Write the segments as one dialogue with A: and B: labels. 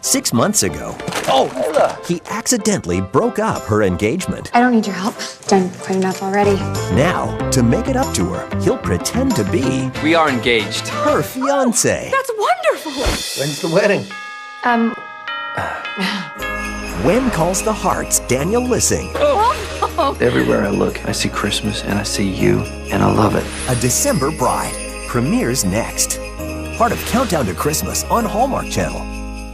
A: 6 months ago,
B: Oh, Layla!
A: he accidentally broke up her engagement.
C: I don't need your help. Done quite enough already.
A: Now, to make it up to her, he'll pretend to be
B: We are engaged.
A: her fiancé.
C: That's wonderful!
D: When's the wedding?
A: When Calls the Hearts, Daniel Lissing.
D: Everywhere I look, I see Christmas and I see you, and I love it.
A: A December Bride premieres next. Part of Countdown to Christmas on Hallmark Channel.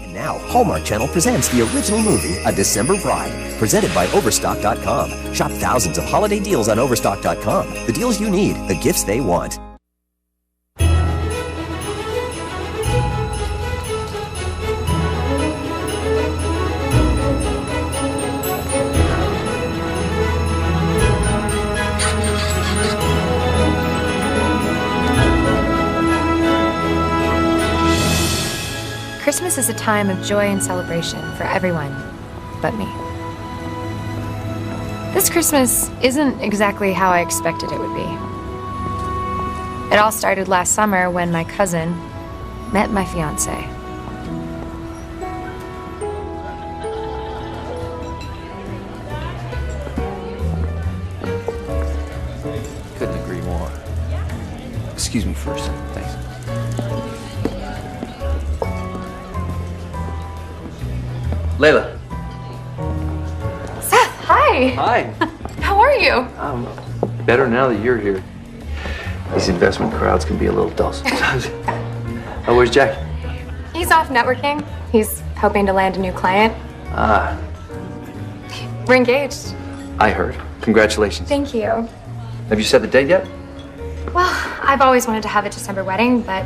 A: And now, Hallmark Channel presents the original movie, A December Bride, presented by Overstock.com. Shop thousands of holiday deals on Overstock.com. The deals you need, the gifts they want.
C: Christmas is a time of joy and celebration for everyone but me. This Christmas isn't exactly how I expected it would be. It all started last summer when my cousin met my fiancé.
D: Couldn't agree more. Excuse me first. Thanks. Layla.
C: Seth, hi!
D: Hi.
C: How are you?
D: Better now that you're here. These investment crowds can be a little dull sometimes. Oh, where's Jack?
C: He's off networking. He's hoping to land a new client.
D: Ah,
C: We're engaged.
D: I heard. Congratulations.
C: Thank you.
D: Have you set the date yet?
C: Well, I've always wanted to have a December wedding, but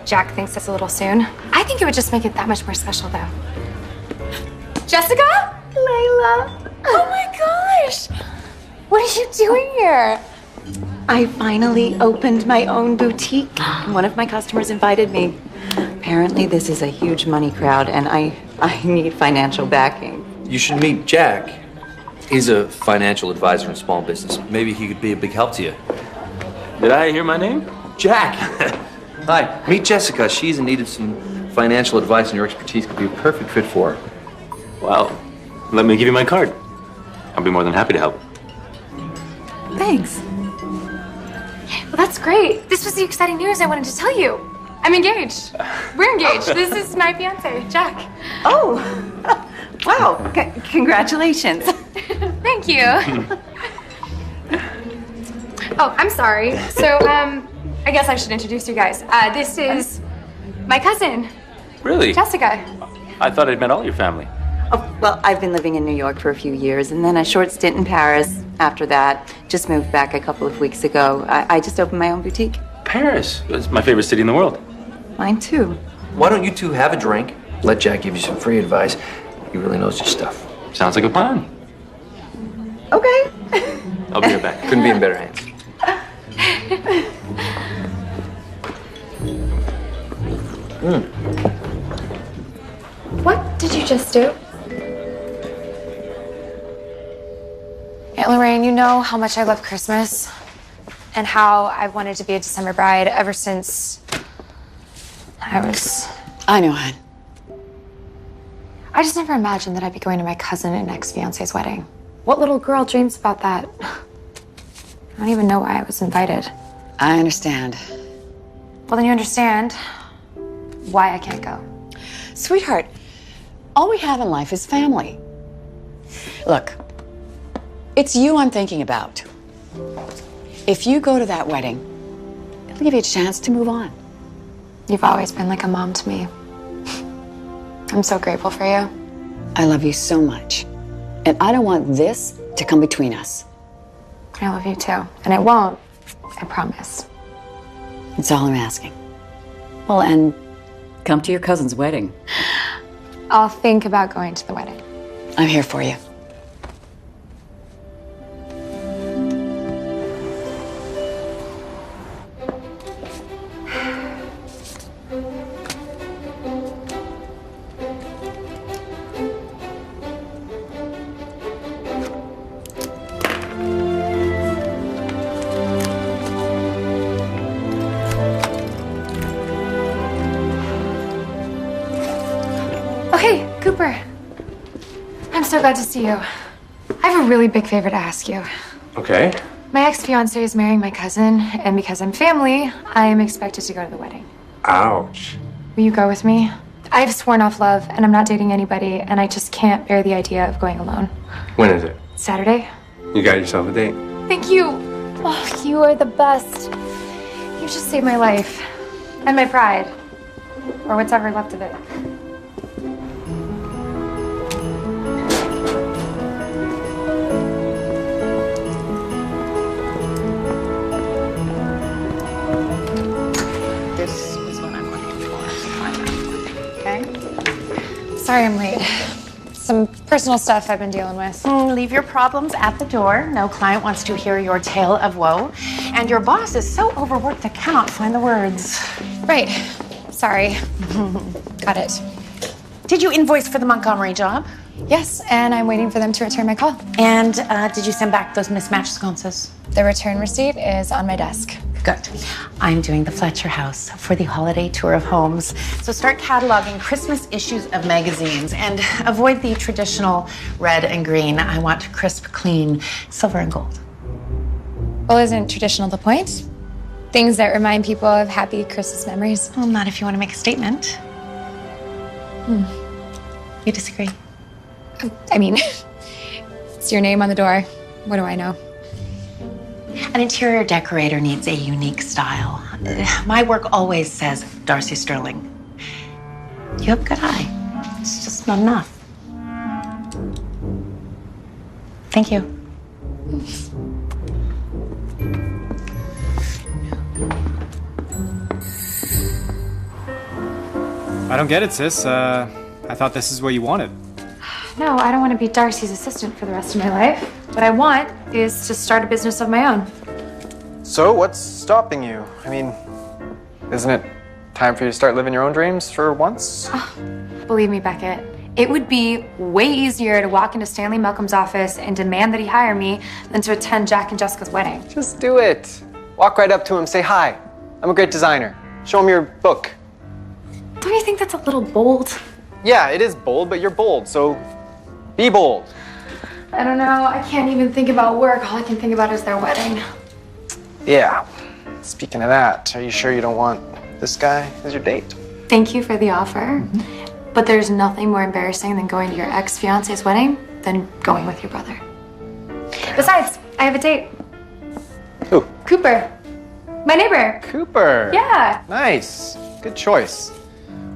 C: Jack thinks it's a little soon. I think it would just make it that much more special, though. Jessica?
E: Layla,
C: Oh my gosh! What are you doing here?
E: I finally opened my own boutique. One of my customers invited me. Apparently, this is a huge money crowd, and I need financial backing.
D: You should meet Jack. He's a financial advisor in small business. Maybe he could be a big help to you.
F: Did I hear my name?
D: Jack! Hi, meet Jessica. She's in need of some financial advice, and your expertise could be a perfect fit for her.
F: Well, let me give you my card. I'll be more than happy to help.
E: Thanks.
C: Well, that's great. This was the exciting news I wanted to tell you. I'm engaged. We're engaged. This is my fiance, Jack.
E: Oh, wow. Congratulations.
C: Thank you. Oh, I'm sorry. So, I guess I should introduce you guys. This is my cousin,
F: Really?
C: Jessica.
F: I thought I'd met all your family.
E: Oh, well, I've been living in New York for a few years, and then a short stint in Paris after that. Just moved back a couple of weeks ago. I just opened my own boutique.
F: Paris. It's my favorite city in the world.
E: Mine, too.
D: Why don't you two have a drink? Let Jack give you some free advice. He really knows his stuff.
F: Sounds like a plan.
E: Okay.
F: I'll be right back.
D: Couldn't be in better hands.
C: What did you just do? Aunt Lorraine, you know how much I love Christmas and how I've wanted to be a December bride ever since
E: I know, hon.
C: I just never imagined that I'd be going to my cousin and ex-fiance's wedding. What little girl dreams about that? I don't even know why I was invited.
E: I understand.
C: Well, then you understand why I can't go.
G: Sweetheart, all we have in life is family. Look, it's you I'm thinking about. If you go to that wedding, it'll give you a chance to move on.
C: You've always been like a mom to me. I'm so grateful for you.
G: I love you so much. And I don't want this to come between us.
C: I love you too. And it won't. I promise.
G: It's all I'm asking. Well, and come to your cousin's wedding.
C: I'll think about going to the wedding.
G: I'm here for you.
C: hey, Cooper. I'm so glad to see you. I have a really big favor to ask you.
H: Okay.
C: My ex-fiance is marrying my cousin, and because I'm family, I am expected to go to the wedding.
H: Ouch.
C: Will you go with me? I've sworn off love, and I'm not dating anybody, and I just can't bear the idea of going alone.
H: When is it?
C: Saturday?
H: You got yourself a date.
C: Thank you. Oh, you are the best. You just saved my life. And my pride. Or what's ever left of it.
G: This is what I'm looking for. Okay?
C: Sorry I'm late. Some personal stuff I've been dealing with.
I: Leave your problems at the door. No client wants to hear your tale of woe. And your boss is so overworked I cannot find the words.
C: Right. Sorry. Got it.
I: Did you invoice for the Montgomery job?
C: Yes, and I'm waiting for them to return my call.
I: And did you send back those mismatched sconces?
C: The return receipt is on my desk.
I: Good. I'm doing the Fletcher House for the holiday tour of homes. So start cataloging Christmas issues of magazines and avoid the traditional red and green. I want crisp, clean, silver and gold.
C: Well, isn't traditional the point? Things that remind people of happy Christmas memories.
I: Well, not if you want to make a statement. You disagree?
C: I mean, it's your name on the door. What do I know?
I: An interior decorator needs a unique style. My work always says Darcy Sterling. You have a good eye. It's just not enough. Thank you.
J: I don't get it, sis. I thought this is what you wanted.
C: No, I don't want to be Darcy's assistant for the rest of my life. What I want is to start a business of my own.
K: So, what's stopping you? I mean, isn't it time for you to start living your own dreams for once?
C: Believe me, Beckett, it would be way easier to walk into Stanley Malcolm's office and demand that he hire me than to attend Jack and Jessica's wedding.
K: Just do it. Walk right up to him, say hi. I'm a great designer. Show him your book.
C: Don't you think that's a little bold?
K: Yeah, it is bold, but you're bold, so be bold.
C: I don't know. I can't even think about work. All I can think about is their wedding.
K: Yeah. Speaking of that, are you sure you don't want this guy as your date?
C: Thank you for the offer. But there's nothing more embarrassing than going to your ex-fiance's wedding than going with your brother. Besides, I have a date.
K: Who?
C: Cooper. My neighbor.
K: Cooper.
C: Yeah.
K: Nice. Good choice.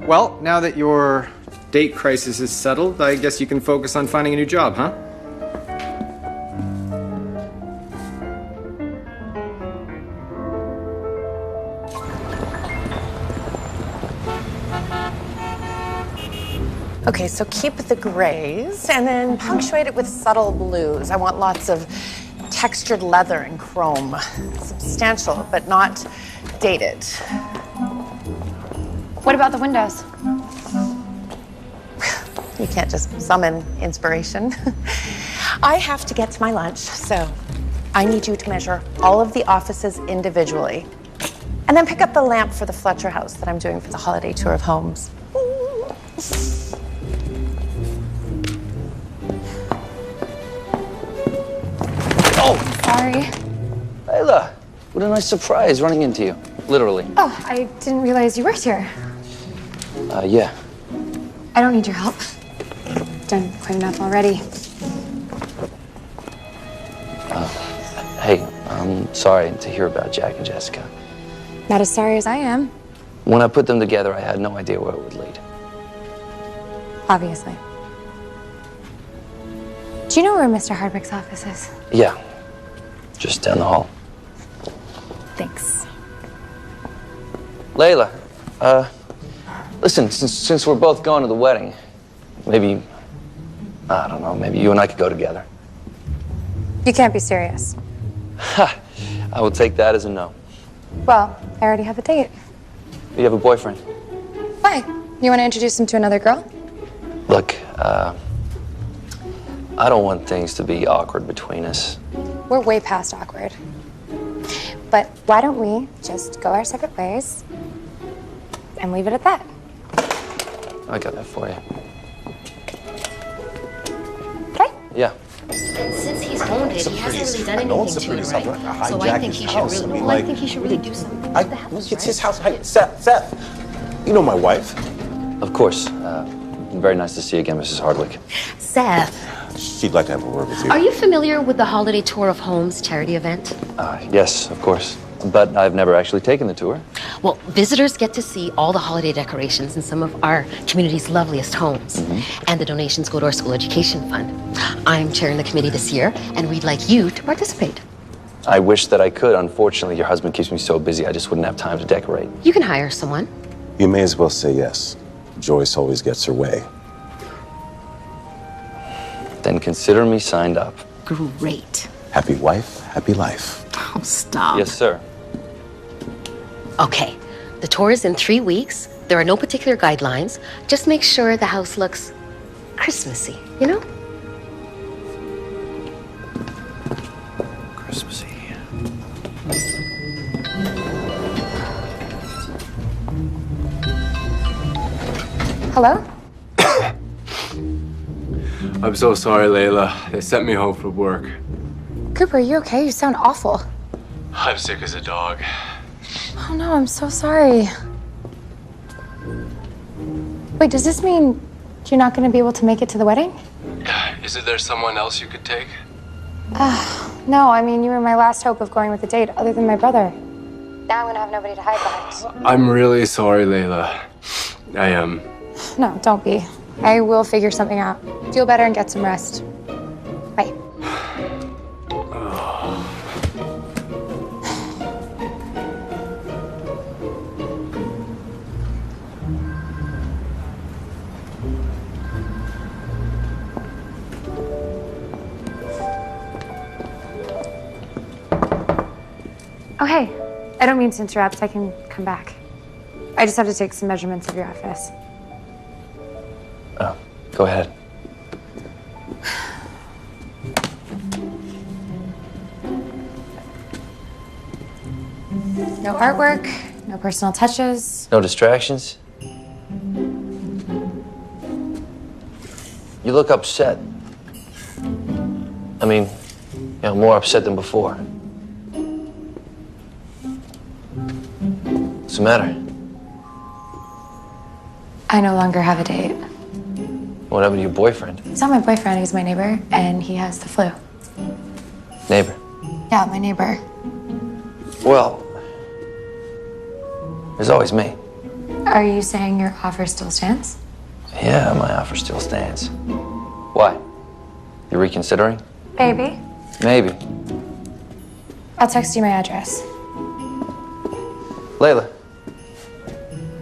K: Well, now that your date crisis is settled, I guess you can focus on finding a new job, huh?
I: Okay, so keep the grays and then punctuate it with subtle blues. I want lots of textured leather and chrome. Substantial, but not dated.
C: What about the windows?
I: You can't just summon inspiration. I have to get to my lunch, so I need you to measure all of the offices individually. And then pick up the lamp for the Fletcher House that I'm doing for the holiday tour of homes.
C: Sorry.
B: Layla, what a nice surprise running into you. Literally.
C: Oh, I didn't realize you worked here.
B: Yeah.
C: I don't need your help. Done quite enough already.
B: Hey, I'm sorry to hear about Jack and Jessica.
C: Not as sorry as I am,
B: When I put them together, I had no idea where it would lead.
C: obviously. Do you know where Mr. Hardwick's office is?
B: Yeah. Just down the hall.
C: Thanks.
B: Layla, listen, since we're both going to the wedding, maybe, I don't know, maybe you and I could go together.
C: You can't be serious.
B: Ha! I will take that as a no.
C: Well, I already have a date.
B: You have a boyfriend?
C: Why? You want to introduce him to another girl?
B: Look, I don't want things to be awkward between us.
C: We're way past awkward. But why don't we just go our separate ways and leave it at that?
B: I got that for you.
L: owned it. He hasn't really done anything to it, right? So I think he should really. Well, I think he should really do something to the house.
M: It's his house. Hey, Seth. You know my wife.
B: Of course. Very nice to see you again, Mrs. Hardwick.
L: Seth,
M: She'd like to have a word with you.
L: are you familiar with the Holiday Tour of Homes charity event?
B: Yes, of course. But I've never actually taken the tour.
L: Well, visitors get to see all the holiday decorations in some of our community's loveliest homes. And the donations go to our school education fund. I'm chairing the committee this year, and we'd like you to participate.
B: I wish that I could. Unfortunately, your husband keeps me so busy, I just wouldn't have time to decorate.
L: You can hire someone.
M: You may as well say yes. Joyce always gets her way.
B: Then consider me signed up.
L: Great.
M: Happy wife, happy life.
L: Oh, stop.
B: Yes, sir.
L: Okay, the tour is in 3 weeks. There are no particular guidelines. Just make sure the house looks Christmassy, you know?
B: Christmassy.
C: Hello?
H: I'm so sorry, Layla. They sent me home from work.
C: Cooper, are you okay? You sound awful.
H: I'm sick as a dog.
C: Oh no, I'm so sorry. Wait, does this mean you're not going to be able to make it to the wedding?
H: Isn't there someone else you could take?
C: No, I mean, you were my last hope of going with a date, other than my brother. Now I'm going to have nobody to hide behind.
H: I'm really sorry, Layla. I am.
C: No, don't be. I will figure something out. Feel better and get some rest. Bye. Oh, hey. I don't mean to interrupt. I can come back. I just have to take some measurements of your office.
B: Oh, go ahead.
C: No artwork, no personal touches.
B: No distractions? You look upset. I mean, more upset than before. What's the matter?
C: I no longer have a date.
B: What happened to your boyfriend?
C: He's not my boyfriend, he's my neighbor, and he has the flu.
B: Neighbor?
C: Yeah, my neighbor.
B: Well, there's always me.
C: Are you saying your offer still stands?
B: Yeah, my offer still stands. Why? You reconsidering?
C: Baby.
B: Maybe.
C: I'll text you my address.
B: Layla.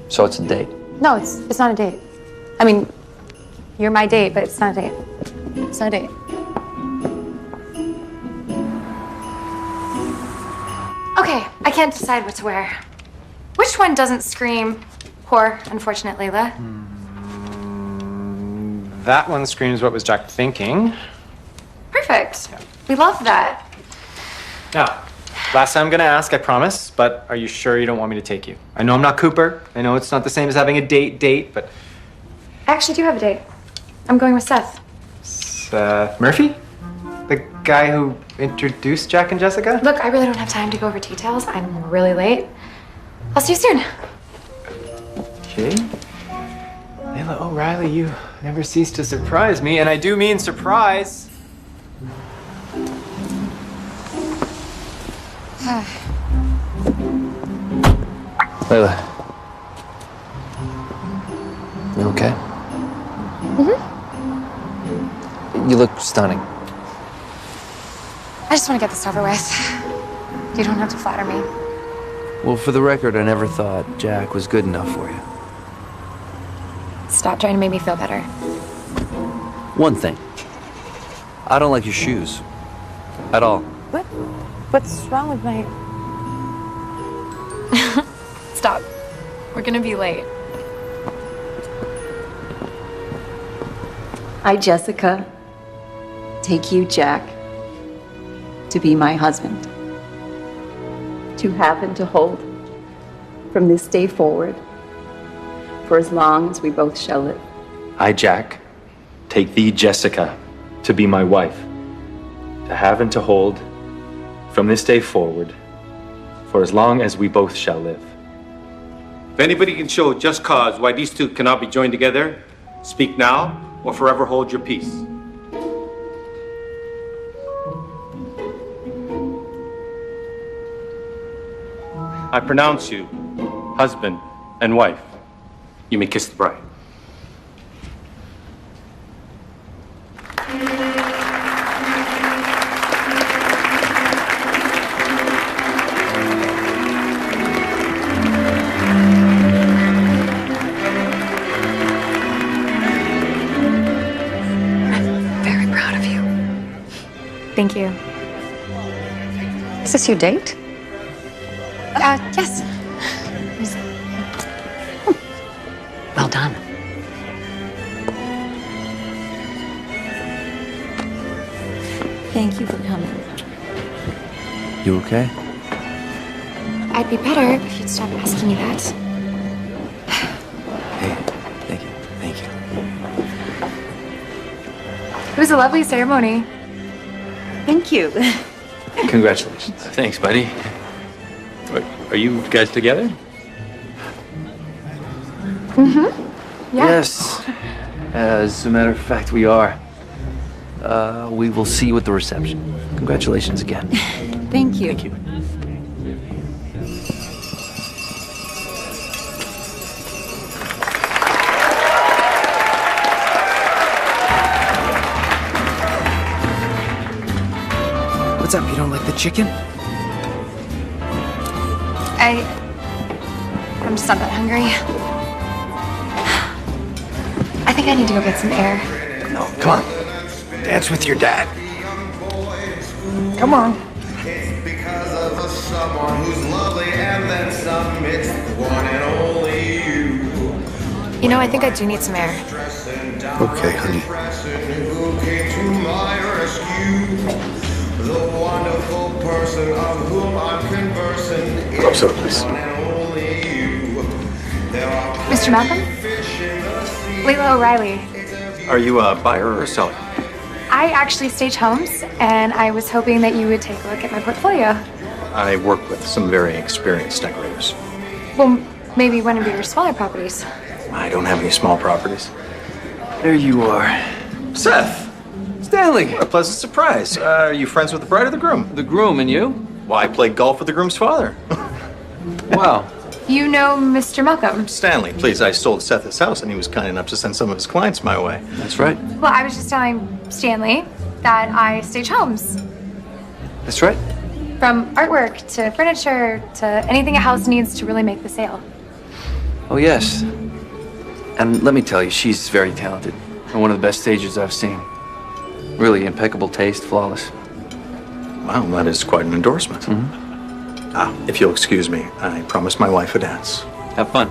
B: So it's a date?
C: No, it's not a date. I mean, you're my date, but it's not a date. It's not a date. Okay, I can't decide what to wear. Which one doesn't scream poor, unfortunate Layla?
K: That one screams what was Jack thinking.
C: Perfect. We love that.
K: Now, last time I'm gonna ask, I promise, but are you sure you don't want me to take you? I know I'm not Cooper. I know it's not the same as having a date, but...
C: I actually do have a date. I'm going with Seth.
K: Seth Murphy? The guy who introduced Jack and Jessica?
C: Look, I really don't have time to go over details. I'm really late. I'll see you soon.
K: Okay. Layla O'Reilly, you never cease to surprise me, and I do mean surprise.
B: Layla. You okay? You look stunning.
C: I just want to get this over with. You don't have to flatter me.
D: Well, for the record, I never thought Jack was good enough for you.
C: Stop trying to make me feel better.
D: One thing. I don't like your shoes. At all.
C: What? What's wrong with my... Stop. We're gonna be late.
E: I, Jessica, take you, Jack, to be my husband. To have and to hold from this day forward for as long as we both shall live.
F: I, Jack, take thee, Jessica, to be my wife. to have and to hold from this day forward for as long as we both shall live.
N: If anybody can show just cause why these two cannot be joined together, speak now or forever hold your peace. I pronounce you husband and wife. You may kiss the bride.
C: Very proud of you. Thank you.
E: Is this your date?
C: Yes.
G: Well done.
E: Thank you for coming.
B: You okay?
C: I'd be better if you'd stop asking me that.
B: Hey, thank you. Thank you.
C: It was a lovely ceremony.
E: Thank you.
F: Congratulations. Thanks, buddy. Are you guys together?
C: Mm-hmm. Yeah.
B: Yes. As a matter of fact, we are. We will see you at the reception. Congratulations again.
E: Thank you.
B: Thank you.
K: What's up? You don't like the chicken?
C: I'm just not that hungry. I think I need to go get some air.
K: No, come on. Dance with your dad. Come on.
O: Because of someone who's lovely and then some, it's the one and only you.
C: You know, I think I do need some air.
O: Okay, honey. Who came to my rescue? The wonderful person of whom I'm conversing.
N: Close up, please.
C: Mr. Malcolm? Layla O'Reilly.
N: Are you a buyer or a seller?
C: I actually stage homes, and I was hoping that you would take a look at my portfolio.
N: I work with some very experienced decorators.
C: Well, maybe one of your smaller properties.
N: I don't have any small properties.
B: There you are.
N: Seth!
B: Stanley!
N: What a pleasant surprise. Are you friends with the bride or the groom?
B: The groom, and you?
N: Well, I played golf with the groom's father.
B: Wow.
C: You know Mr. Malcolm?
N: Stanley, please, I sold Seth his house and he was kind enough to send some of his clients my way.
B: That's right.
C: Well, I was just telling Stanley that I stage homes.
B: That's right.
C: From artwork to furniture to anything a house needs to really make the sale.
B: Oh, yes. And let me tell you, she's very talented. And one of the best stagers I've seen. Really impeccable taste, flawless.
N: Wow, that is quite an endorsement.
B: Mm-hmm.
N: If you'll excuse me, I promised my wife a dance.
B: Have fun.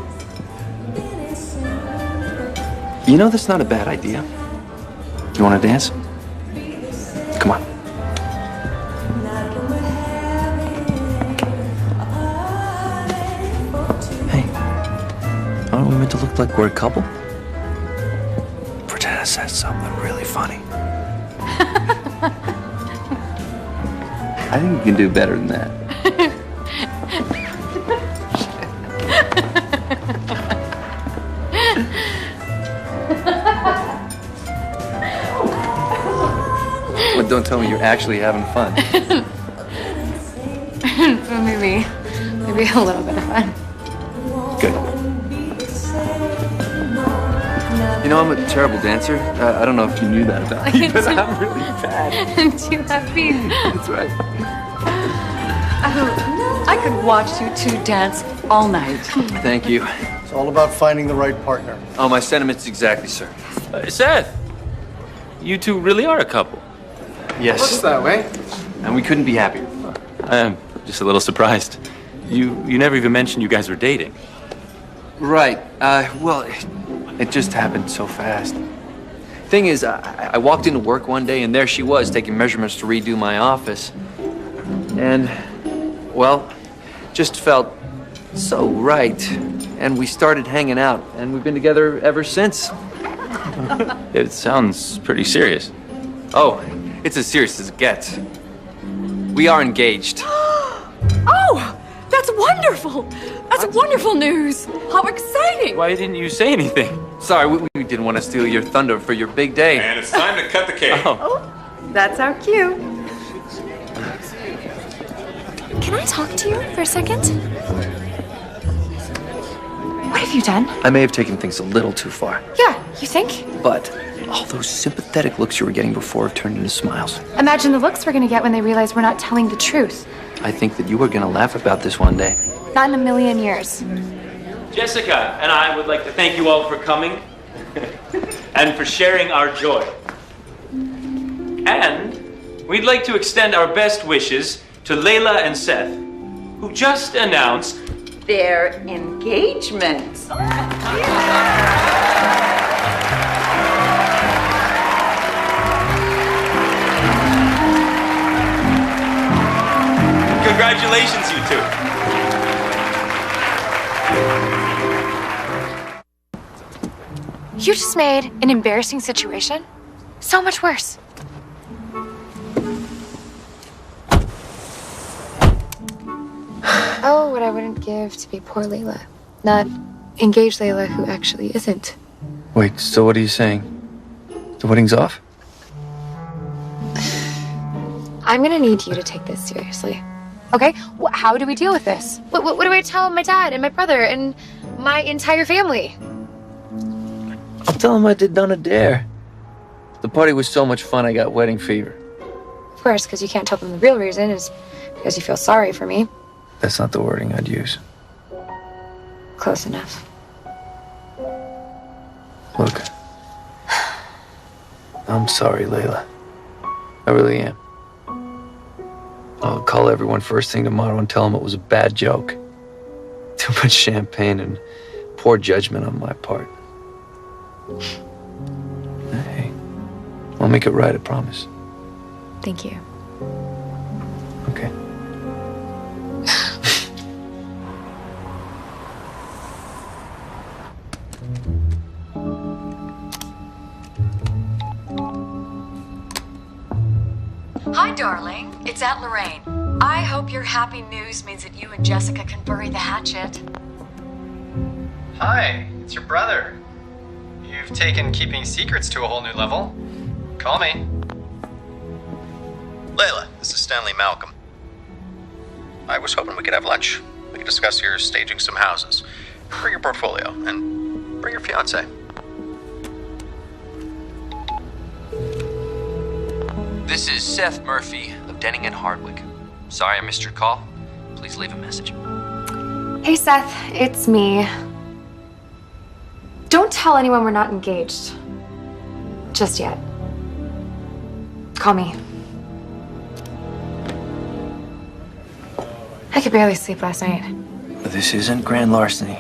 B: You know, that's not a bad idea. You want to dance? Come on. Hey, aren't we meant to look like we're a couple? Pretend I said something really funny. I think you can do better than that. Well, don't tell me you're actually having fun.
C: Well, maybe a little bit of fun.
B: Good. You know, I'm a terrible dancer. I don't know if you knew that about me, but I'm really bad.
C: Do you have feet?
B: That's right.
G: I could watch you two dance all night.
B: Thank you.
P: It's all about finding the right partner.
B: Oh, my sentiments exactly, sir.
F: Seth, you two really are a couple.
B: Yes.
K: Looks that way.
B: And we couldn't be happier.
F: I am just a little surprised. You never even mentioned you guys were dating.
B: Right. Well, it just happened so fast. Thing is, I walked into work one day and there she was taking measurements to redo my office. And, well, just felt so right. And we started hanging out, and we've been together ever since.
F: It sounds pretty serious.
B: Oh, It's as serious as it gets. We are engaged.
G: Oh, that's wonderful. That's wonderful news. How exciting.
B: Why didn't you say anything? Sorry, we didn't want to steal your thunder for your big day.
H: And it's time to cut the cake.
E: Oh, that's our cue.
C: Can I talk to you for a second? What have you done?
B: I may have taken things a little too far,
C: Yeah, you think?
B: but all those sympathetic looks you were getting before have turned into smiles.
C: Imagine the looks we're gonna get when they realize we're not telling the truth.
B: I think that you were gonna laugh about this one day.
C: Not in a million years.
F: Jessica and I would like to thank you all for coming and for sharing our joy. And we'd like to extend our best wishes to Layla and Seth, who just announced
E: Their engagement.
F: Congratulations, you two.
C: You just made an embarrassing situation so much worse. Oh, what I wouldn't give to be poor Layla. Not engaged Layla who actually isn't.
B: Wait, so what are you saying? The wedding's off?
C: I'm gonna need you to take this seriously. Okay? How do we deal with this? What do I tell my dad and my brother and my entire family?
B: I'll tell him I did none a dare. The party was so much fun I got wedding fever.
C: Of course, because you can't tell them the real reason is because you feel sorry for me.
B: That's not the wording I'd use.
C: Close enough.
B: Look, I'm sorry, Layla. I really am. I'll call everyone first thing tomorrow and tell them it was a bad joke. Too much champagne and poor judgment on my part. Hey, I'll make it right, I promise.
C: Thank you.
B: Okay.
G: Hi, darling. It's Aunt Lorraine. I hope your happy news means that you and Jessica can bury the hatchet.
K: Hi, it's your brother. You've taken keeping secrets to a whole new level. Call me.
Q: Layla, this is Stanley Malcolm. I was hoping we could have lunch. We could discuss your staging some houses. Bring your portfolio and bring your fiance.
B: This is Seth Murphy of Denning and Hardwick. Sorry I missed your call. Please leave a message.
C: Hey, Seth, it's me. Don't tell anyone we're not engaged. Just yet. Call me. I could barely sleep last night.
B: This isn't grand larceny.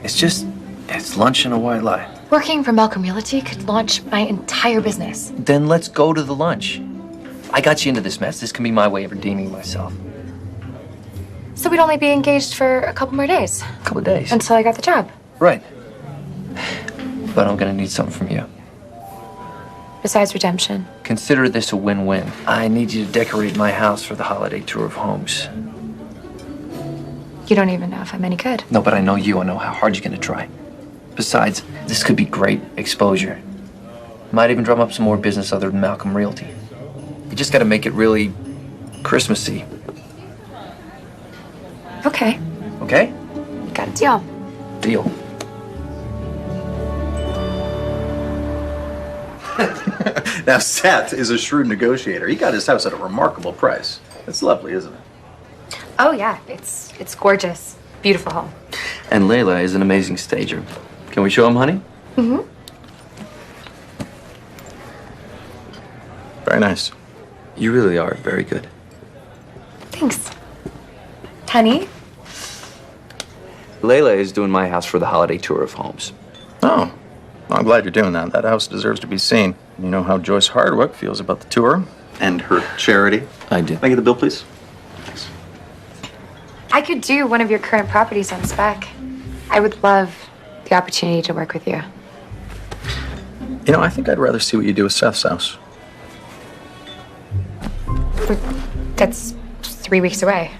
B: It's lunch and a white lie.
C: Working for Malcolm Realty could launch my entire business.
B: Then let's go to the lunch. I got you into this mess. This can be my way of redeeming myself.
C: So we'd only be engaged for a couple more days.
B: A couple of days.
C: Until I got the job.
B: Right. But I'm gonna need something from you.
C: Besides redemption.
B: Consider this a win-win. I need you to decorate my house for the holiday tour of homes.
C: You don't even know if I'm any good.
B: No, but I know you. I know how hard you're gonna try. Besides, this could be great exposure. Might even drum up some more business other than Malcolm Realty. You just gotta make it really Christmassy.
C: Okay.
B: Okay?
C: Got a deal.
B: Deal.
R: Now, Seth is a shrewd negotiator. He got his house at a remarkable price. It's lovely, isn't it?
C: Oh yeah, it's gorgeous. Beautiful home.
B: And Layla is an amazing stager. Can we show him, honey?
C: Mm-hmm.
R: Very nice.
B: You really are very good.
C: Thanks. Honey?
B: Layla is doing my house for the holiday tour of homes.
R: Oh, well, I'm glad you're doing that. That house deserves to be seen. You know how Joyce Hardwick feels about the tour and her charity.
B: I do.
R: Can I get the bill, please?
C: I could do one of your current properties on spec. I would love the opportunity to work with you.
R: You know, I think I'd rather see what you do with Seth's house.
C: That's 3 weeks away.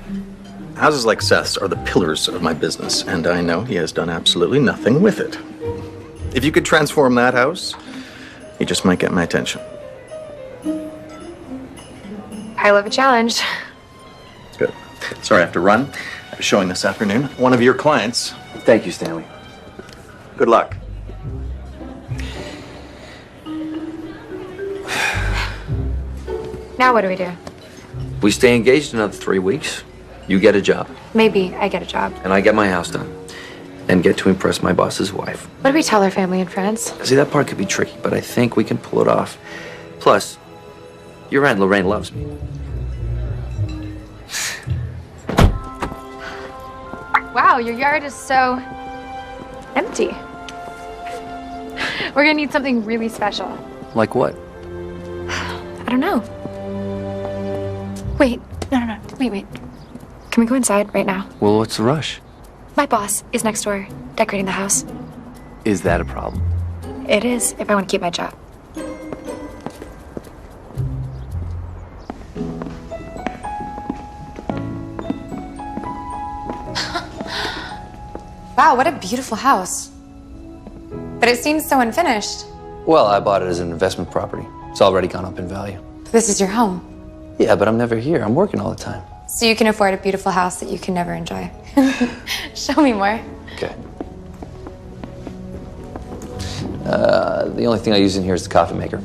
R: Houses like Seth's are the pillars of my business, and I know he has done absolutely nothing with it. If you could transform that house, he just might get my attention.
C: I love a challenge.
R: Good. Sorry, I have to run. I have a showing this afternoon. One of your clients.
D: Thank you, Stanley.
R: Good luck.
C: Now what do we do?
B: We stay engaged another 3 weeks. You get a job,
C: Maybe I get a job.
B: and I get my house done, and get to impress my boss's wife.
C: What do we tell our family and friends?
B: See, that part could be tricky, but I think we can pull it off. Plus, your Aunt Lorraine loves me.
C: Wow, your yard is so empty. We're gonna need something really special.
B: Like what?
C: I don't know. Wait, no. Wait. Can we go inside right now?
B: Well, what's the rush?
C: My boss is next door decorating the house.
B: Is that a problem?
C: It is, if I want to keep my job. Wow, what a beautiful house. But it seems so unfinished.
B: Well, I bought it as an investment property. It's already gone up in value.
C: This is your home.
B: Yeah, but I'm never here. I'm working all the time.
C: So you can afford a beautiful house that you can never enjoy. Show me more.
B: Okay. The only thing I use in here is the coffee maker.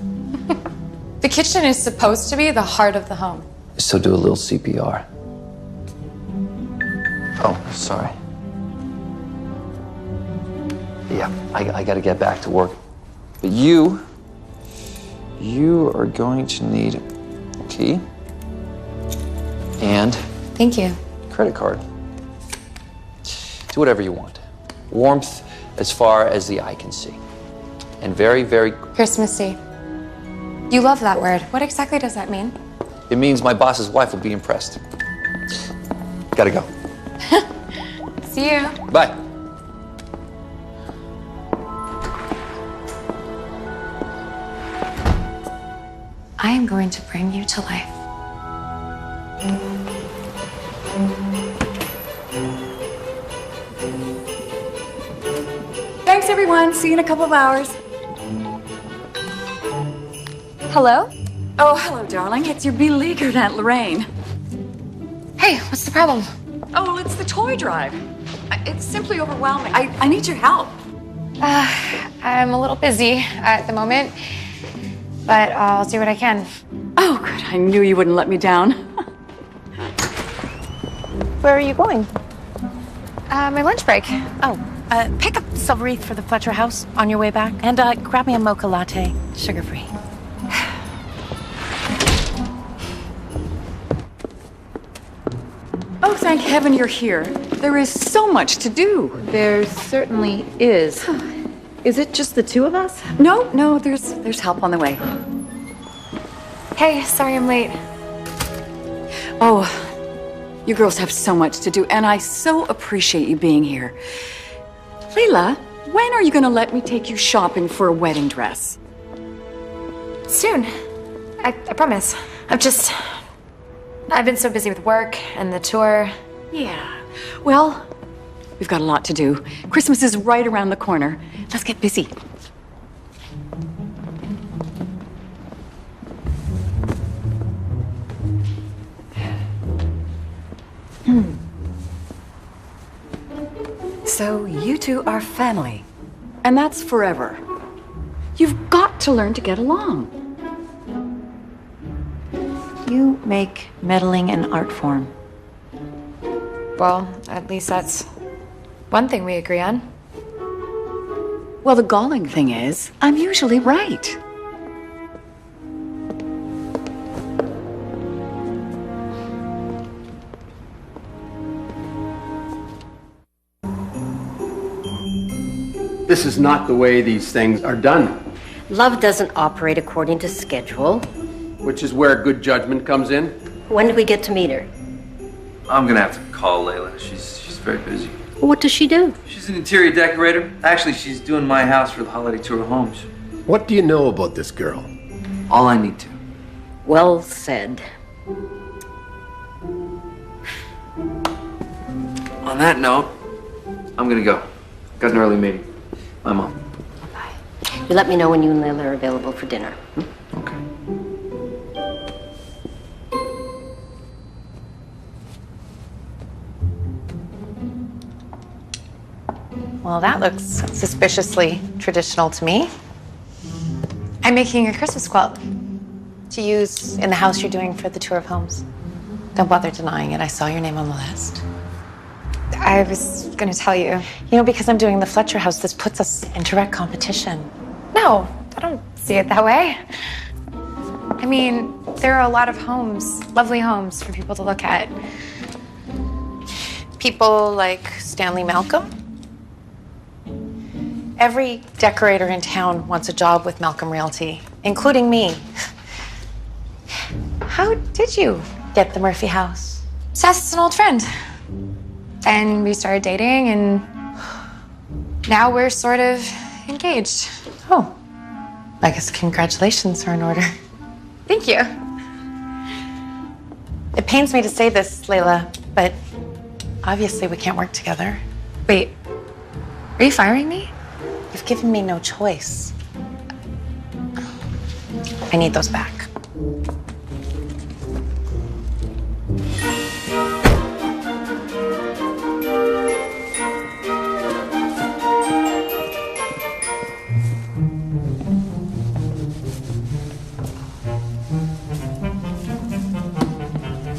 C: The kitchen is supposed to be the heart of the home.
B: So do a little CPR. Oh, sorry. Yeah, I gotta get back to work. But you are going to need a key and
C: Thank you.
B: credit card. Do whatever you want. Warmth as far as the eye can see. And very, very...
C: Christmassy. You love that word. What exactly does that mean?
B: It means my boss's wife will be impressed. Gotta go.
C: See you.
B: Bye.
C: I am going to bring you to life.
S: Thanks, everyone. See you in a couple of hours.
C: Hello?
S: Oh, hello, darling. It's your beleaguered Aunt Lorraine.
C: Hey, what's the problem?
S: Oh, it's the toy drive. It's simply overwhelming. I need your help.
C: I'm a little busy at the moment, but I'll do what I can.
S: Oh, good. I knew you wouldn't let me down.
I: Where are you going?
C: My lunch break.
I: Oh, pick up some wreath for the Fletcher house on your way back. And grab me a mocha latte, sugar-free.
S: Oh, thank heaven you're here. There is so much to do.
E: There certainly is. Is it just the two of us?
S: No, there's help on the way.
C: Hey, sorry I'm late.
S: Oh, you girls have so much to do, and I so appreciate you being here. Leila, when are you going to let me take you shopping for a wedding dress?
C: Soon. I promise. I've been so busy with work and the tour.
S: Yeah. Well, we've got a lot to do. Christmas is right around the corner. Let's get busy. So you two are family, and that's forever. You've got to learn to get along.
E: You make meddling an art form.
C: Well, at least that's one thing we agree on.
S: Well, the galling thing is, I'm usually right.
T: This is not the way these things are done,
U: Love doesn't operate according to schedule.
T: which is where good judgment comes in.
U: When do we get to meet her?
B: I'm gonna have to call Layla. She's very busy.
U: What does she do?
B: She's an interior decorator. Actually, she's doing my house for the holiday tour of homes.
V: What do you know about this girl?
B: All I need to.
U: Well said.
B: On that note, I'm gonna go. Got an early meeting. Bye, Mom.
U: You let me know when you and Layla are available for dinner.
I: Well, that looks suspiciously traditional to me.
C: I'm making a Christmas quilt.
I: To use in the house you're doing for the tour of homes. Don't bother denying it. I saw your name on the list.
C: I was gonna tell you.
I: You know, because I'm doing the Fletcher house, this puts us in direct competition.
C: No, I don't see it that way. I mean, there are a lot of homes, lovely homes for people to look at.
I: People like Stanley Malcolm. Every decorator in town wants a job with Malcolm Realty, including me. How did you get the Murphy house?
C: Seth's an old friend. And we started dating, and now we're sort of engaged.
I: Oh, I guess congratulations are in order.
C: Thank you.
I: It pains me to say this, Layla, but obviously we can't work together.
C: Wait, are you firing me?
I: You've given me no choice. I need those back.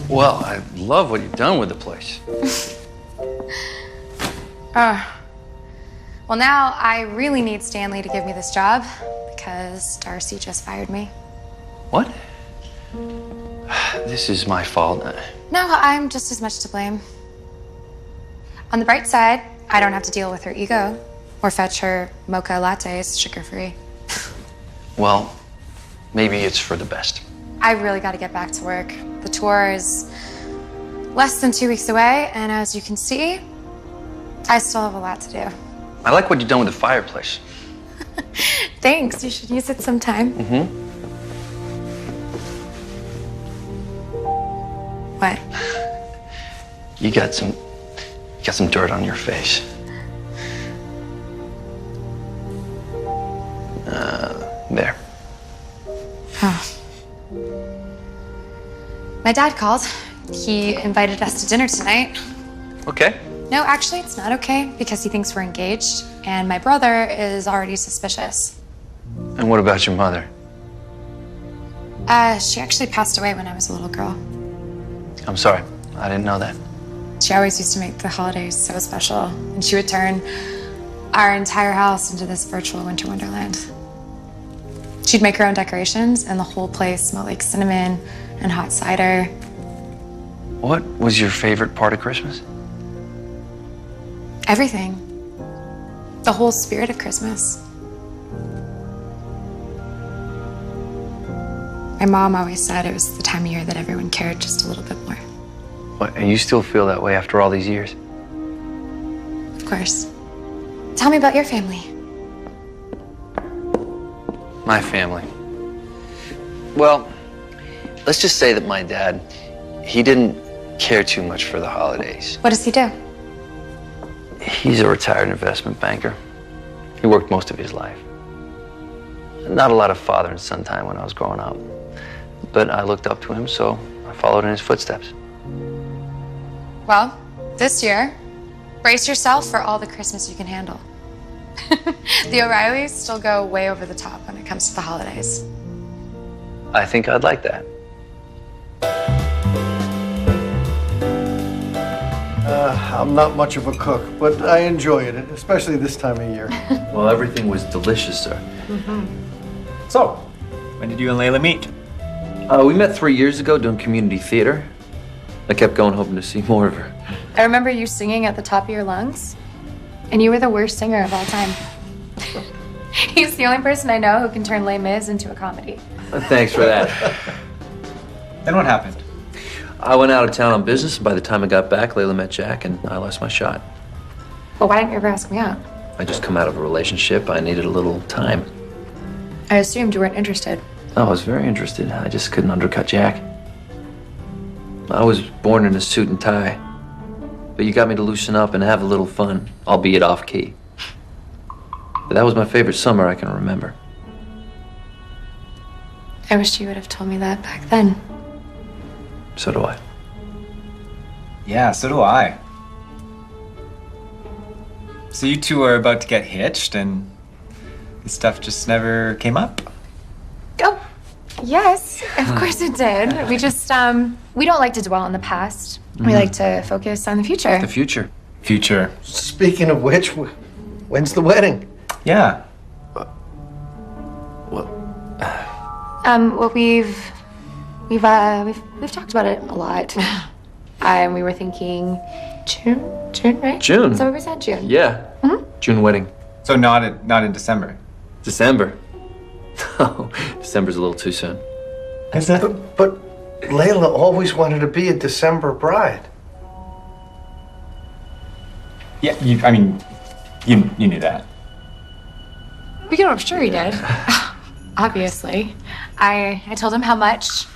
B: Well, I love what you've done with the place.
C: Well, now I really need Stanley to give me this job because Darcy just fired me.
B: What? This is my fault.
C: No, I'm just as much to blame. On the bright side, I don't have to deal with her ego or fetch her mocha lattes sugar-free.
B: Well, maybe it's for the best.
C: I really got to get back to work. The tour is less than 2 weeks away, and as you can see, I still have a lot to do.
B: I like what you've done with the fireplace.
C: Thanks, you should use it sometime. What?
B: You got some dirt on your face. There.
C: Oh. My dad called. He invited us to dinner tonight.
B: Okay.
C: No, actually, it's not okay because he thinks we're engaged, and my brother is already suspicious.
B: And what about your mother?
C: She actually passed away when I was a little girl.
B: I'm sorry. I didn't know that.
C: She always used to make the holidays so special, and she would turn our entire house into this virtual winter wonderland. She'd make her own decorations, and the whole place smelled like cinnamon and hot cider.
B: What was your favorite part of Christmas?
C: Everything. The whole spirit of Christmas. My mom always said it was the time of year that everyone cared just a little bit more.
B: What, and you still feel that way after all these years?
C: Of course. Tell me about your family.
B: My family. Well, let's just say that my dad, he didn't care too much for the holidays.
C: What does he do?
B: He's a retired investment banker. He worked most of his life. Not a lot of father and son time when I was growing up. But I looked up to him, so I followed in his footsteps.
C: Well, this year, brace yourself for all the Christmas you can handle. The O'Reillys still go way over the top when it comes to the holidays.
B: I think I'd like that.
P: I'm not much of a cook, but I enjoy it, especially this time of year.
B: Well, everything was delicious, sir.
K: So, when did you and Layla meet?
B: We met 3 years ago doing community theater. I kept going hoping to see more of her.
C: I remember you singing at the top of your lungs, and you were the worst singer of all time. He's the only person I know who can turn Les Mis into a comedy.
B: Thanks for that.
K: Then what happened?
B: I went out of town on business, and by the time I got back, Layla met Jack, and I lost my shot.
C: Well, why didn't you ever ask me out?
B: I just come out of a relationship. I needed a little time.
C: I assumed you weren't interested.
B: I was very interested. I just couldn't undercut Jack. I was born in a suit and tie. But you got me to loosen up and have a little fun, albeit off-key. But that was my favorite summer I can remember.
C: I wish you would have told me that back then.
B: So do I.
K: Yeah, so do I. So you two are about to get hitched and this stuff just never came up?
C: Oh, yes, of course it did. We just, we don't like to dwell on the past. We like to focus on the future.
B: The future.
K: Future.
P: Speaking of which, when's the wedding?
K: Yeah.
C: Well, we've talked about it a lot. We were thinking June, right?
B: June.
C: Is that what we said? June.
B: Yeah. June wedding.
K: So not in December?
B: December? Oh, December's a little too soon.
K: Is that?
P: But Layla always wanted to be a December bride.
K: Yeah, you knew that.
C: I'm sure he did. Obviously. I told him how much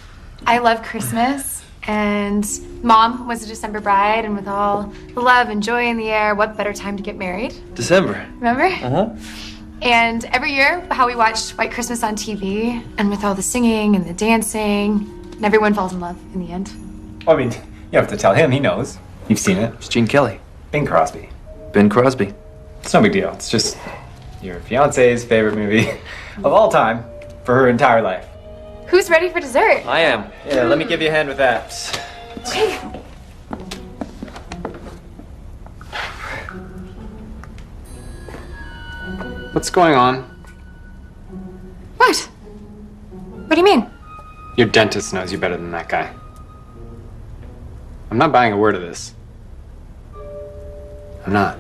C: I love Christmas, and Mom was a December bride, and with all the love and joy in the air, what better time to get married?
B: December.
C: Remember?
B: Uh-huh.
C: And every year, how we watched White Christmas on TV, and with all the singing and the dancing, and everyone falls in love in the end.
K: Well, I mean, you have to tell him, he knows. You've seen it.
B: It's Gene Kelly.
K: Bing Crosby.
B: Ben Crosby.
K: It's no big deal. It's just your fiance's favorite movie of all time for her entire life.
C: Who's ready for dessert?
B: I am.
K: Yeah, let me give you a hand with that.
C: Okay.
K: What's going on?
C: What? What do you mean?
K: Your dentist knows you better than that guy. I'm not buying a word of this. I'm not.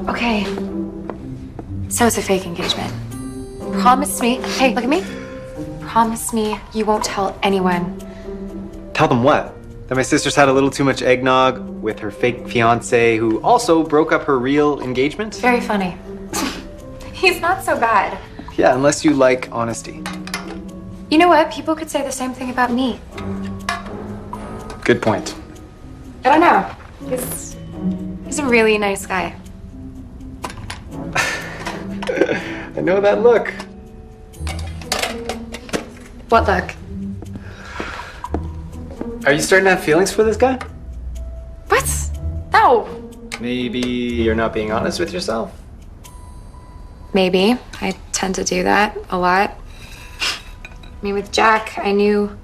C: Okay. So it's a fake engagement. Promise me. Hey, look at me. Promise me you won't tell anyone.
K: Tell them what? That my sister's had a little too much eggnog with her fake fiance who also broke up her real engagement?
C: Very funny. He's not so bad.
K: Yeah, unless you like honesty.
C: You know what? People could say the same thing about me.
K: Good point.
C: I don't know. He's a really nice guy.
K: I know that look.
C: What look?
K: Are you starting to have feelings for this guy?
C: What? No.
K: Maybe you're not being honest with yourself?
C: Maybe. I tend to do that a lot. I mean, with Jack, I knew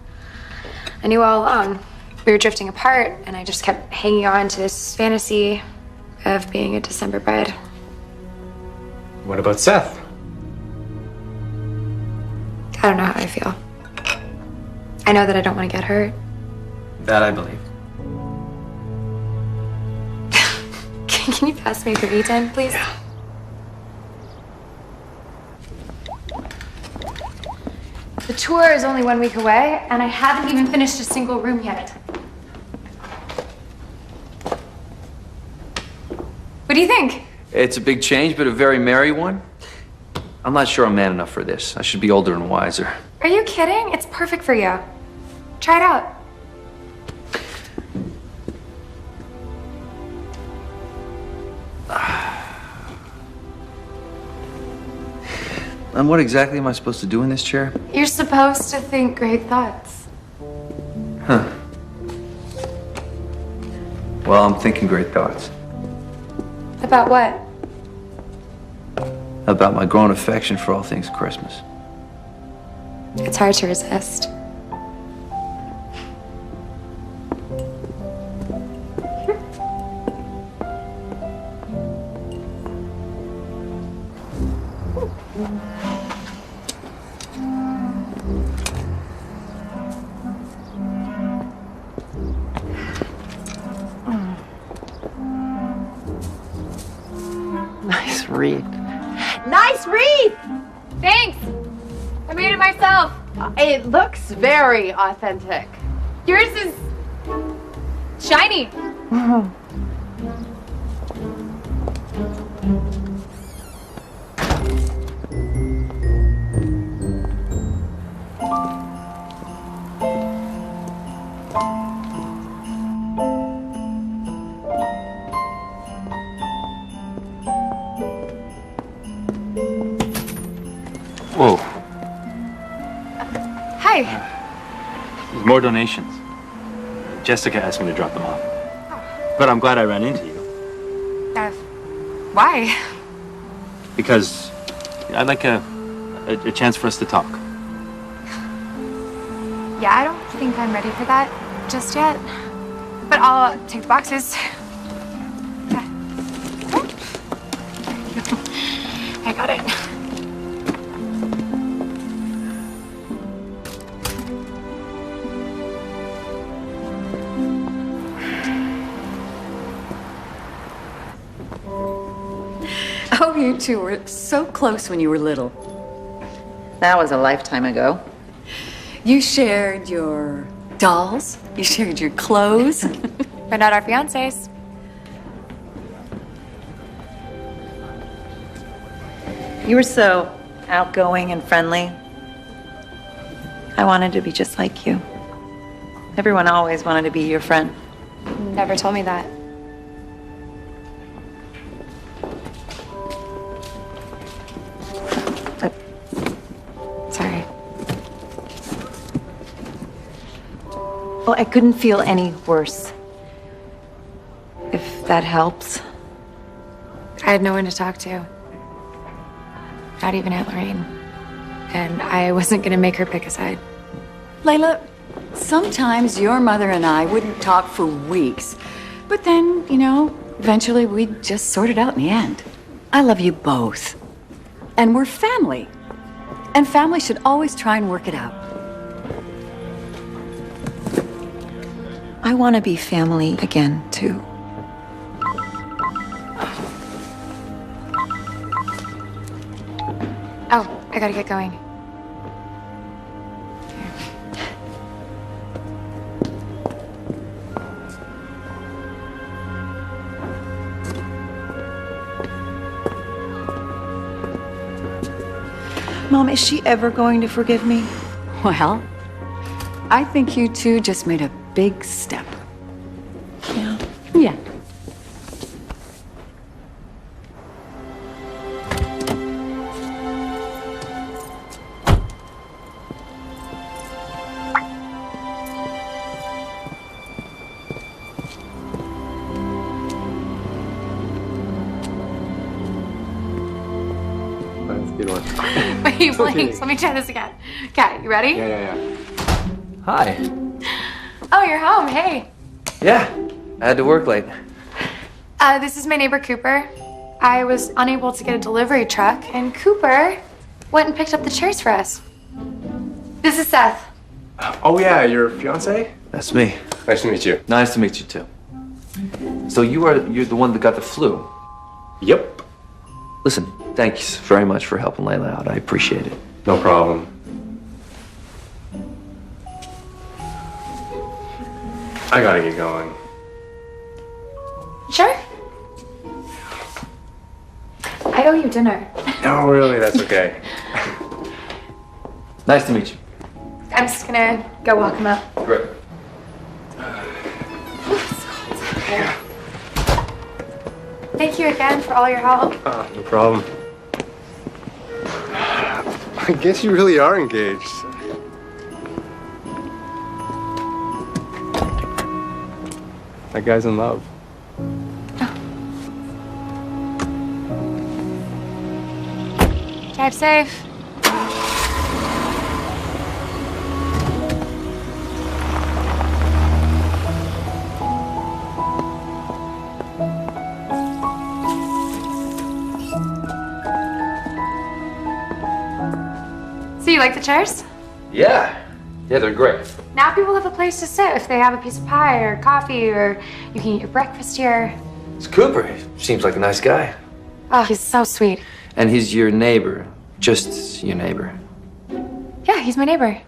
C: all along. We were drifting apart, and I just kept hanging on to this fantasy of being a December bride.
K: What about Seth?
C: I don't know how I feel. I know that I don't want to get hurt.
K: That I believe.
C: Can you pass me a V10, please?
K: Yeah.
C: The tour is only 1 week away, and I haven't even finished a single room yet. What do you think?
B: It's a big change, but a very merry one. I'm not sure I'm man enough for this. I should be older and wiser.
C: Are you kidding? It's perfect for you. Try it out.
B: And what exactly am I supposed to do in this chair?
C: You're supposed to think great thoughts.
B: Huh. Well, I'm thinking great thoughts.
C: About what?
B: About my growing affection for all things Christmas.
C: It's hard to resist.
I: Nice wreath. Nice wreath!
C: Thanks! I made it myself.
I: It looks very authentic.
C: Yours is shiny.
F: Whoa.
C: Hi.
F: There's more donations. Jessica asked me to drop them off. But I'm glad I ran into you.
C: Why?
F: Because I'd like a chance for us to talk.
C: Yeah, I don't think I'm ready for that just yet. But I'll take the boxes. Yeah. I got it.
S: Oh, you two were so close when you were little.
E: That was a lifetime ago.
S: You shared your dolls, you shared your clothes.
C: But not our fiancés.
E: You were so outgoing and friendly. I wanted to be just like you. Everyone always wanted to be your friend.
C: Never told me that. Sorry.
E: Well, I couldn't feel any worse. If that helps.
C: I had no one to talk to. Not even Aunt Lorraine. And I wasn't gonna make her pick a side.
S: Layla, sometimes your mother and I wouldn't talk for weeks. But then, eventually we'd just sort it out in the end. I love you both. And we're family. And family should always try and work it out.
E: I want to be family again, too.
C: Oh, I gotta get going.
E: Mom, is she ever going to forgive me?
S: Well, I think you two just made a big step.
E: Yeah.
S: Yeah.
H: Good one.
C: Wait, Blanks, let me try this again. Okay, you ready?
H: Yeah.
B: Hi.
C: Oh, you're home. Hey.
B: Yeah, I had to work late.
C: This is my neighbor Cooper. I was unable to get a delivery truck, and Cooper went and picked up the chairs for us. This is Seth.
H: Oh yeah, your fiance?
B: That's me.
H: Nice to meet you.
B: Nice to meet you too. So you're the one that got the flu?
H: Yep.
B: Listen, thanks very much for helping Layla out. I appreciate it.
H: No problem. I gotta get going.
C: Sure. I owe you dinner.
H: No, really, that's okay.
B: Nice to meet you.
C: I'm just gonna go walk him up.
B: Great.
C: Thank you again for all your help.
H: No problem. I guess you really are engaged. That guy's in love.
C: Drive safe. So you like the chairs?
B: Yeah, they're great.
C: Now people have a place to sit if they have a piece of pie or coffee, or you can eat your breakfast here.
B: It's Cooper. He seems like a nice guy.
C: Oh, he's so sweet.
B: And he's your neighbor. Just your neighbor.
C: Yeah, he's my neighbor.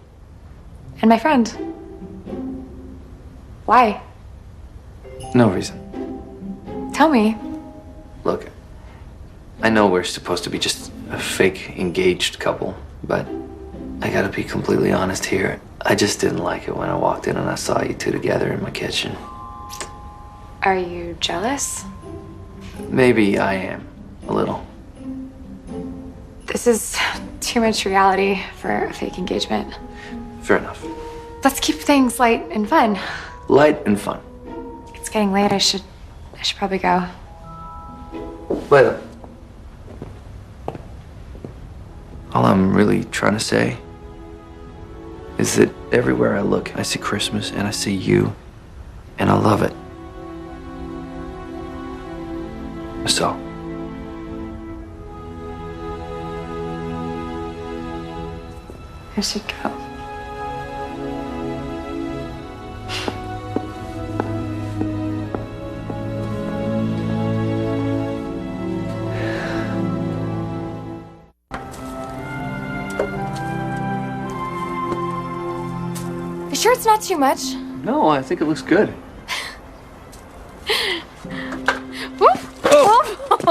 C: And my friend. Why?
B: No reason.
C: Tell me.
B: Look, I know we're supposed to be just a fake engaged couple, but I gotta be completely honest here. I just didn't like it when I walked in and I saw you two together in my kitchen.
C: Are you jealous?
B: Maybe I am. A little.
C: This is too much reality for a fake engagement.
B: Fair enough.
C: Let's keep things light and fun.
B: Light and fun.
C: It's getting late. I should probably go.
B: Layla. All I'm really trying to say is that everywhere I look, I see Christmas and I see you, and I love it. So.
C: I should go. You sure it's not too much?
B: No, I think it looks good.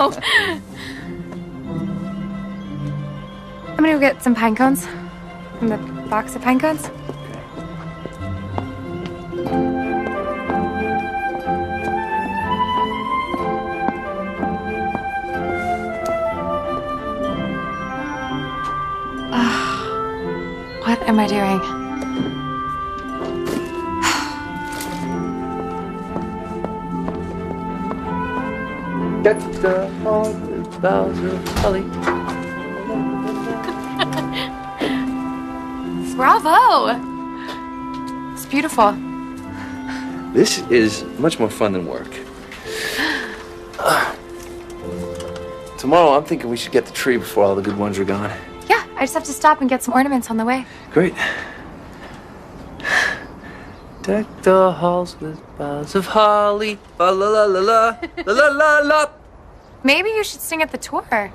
C: Oh. I'm gonna go get some pine cones from the box of pine cones. What am I doing?
B: Get the heart with boughs of holly.
C: Bravo! It's beautiful.
B: This is much more fun than work. Tomorrow, I'm thinking we should get the tree before all the good ones are gone.
C: Yeah, I just have to stop and get some ornaments on the way.
B: Great. Deck the halls with boughs of holly. La la la la la la la la la.
C: Maybe you should sing at the tour.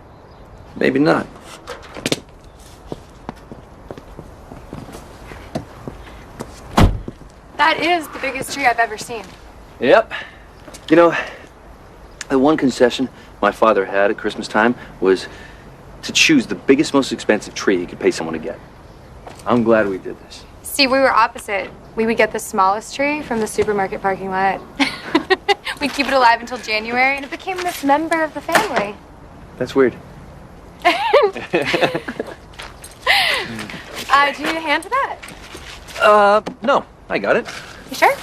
B: Maybe not.
C: That is the biggest tree I've ever seen.
B: Yep. You know, the one concession my father had at Christmas time was to choose the biggest, most expensive tree he could pay someone to get. I'm glad we did this.
C: See, we were opposite. We would get the smallest tree from the supermarket parking lot. We'd keep it alive until January, and it became this member of the family.
B: That's weird.
C: Do you need a hand for that?
B: No, I got it.
C: You sure?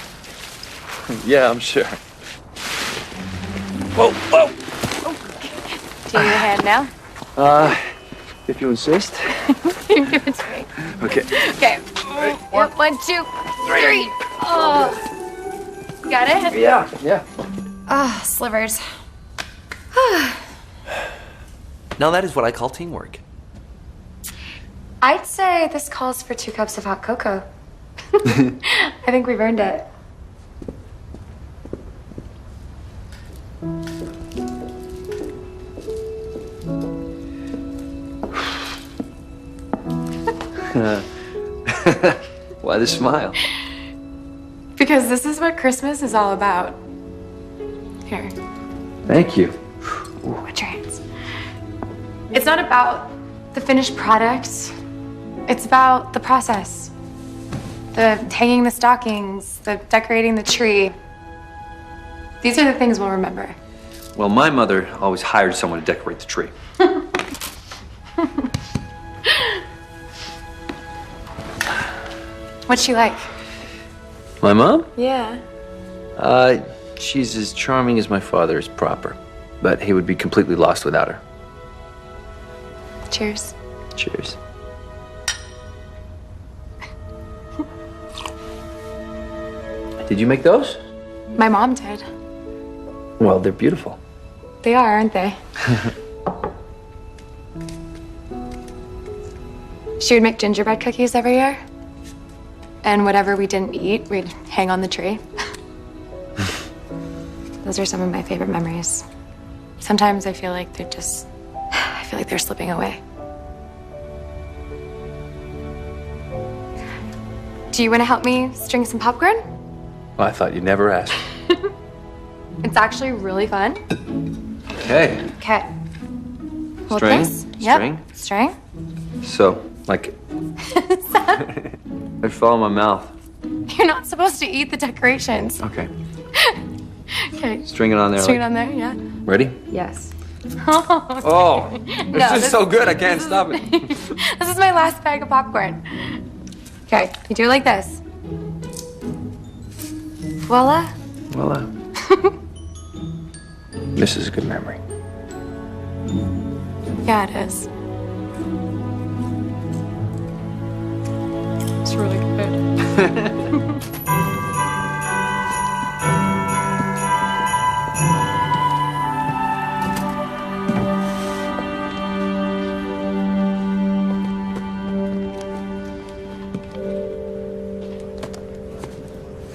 B: Yeah, I'm sure. Whoa, whoa.
C: Do you need a hand now?
B: If you insist.
C: Give it to me.
B: Okay.
C: Okay. Yep, 1, 2, 3. Oh. Got it?
B: Yeah, yeah.
C: Ah, slivers.
B: Now that is what I call teamwork.
C: I'd say this calls for 2 cups of hot cocoa. I think we've earned it.
B: Why the smile?
C: Because this is what Christmas is all about. Here,
B: Thank you.
C: watch your hands. It's not about the finished product. It's about the process. The hanging the stockings, the decorating the tree. These are the things we'll remember.
B: Well, my mother always hired someone to decorate the tree.
C: What's she like?
B: My mom?
C: Yeah.
B: She's as charming as my father is proper, but he would be completely lost without her.
C: Cheers.
B: Cheers. Did you make those?
C: My mom did.
B: Well, they're beautiful.
C: They are, aren't they? She would make gingerbread cookies every year. And whatever we didn't eat, we'd hang on the tree. Those are some of my favorite memories. Sometimes I feel like they're slipping away. Do you want to help me string some popcorn?
B: Well, I thought you'd never ask.
C: It's actually really fun.
B: Okay.
C: Okay. Hold
B: String?
C: this. Yep.
B: String?
C: String.
B: So, like, it fell in my mouth.
C: You're not supposed to eat the decorations.
B: Okay.
C: Okay.
B: String it on there.
C: String it
B: like-
C: on there, yeah.
B: Ready?
C: Yes.
D: Oh, it's just so good, I can't stop it.
C: This is my last bag of popcorn. Okay, you do it like this. Voila.
D: Well, this is a good memory.
C: Yeah, it is. It's really good.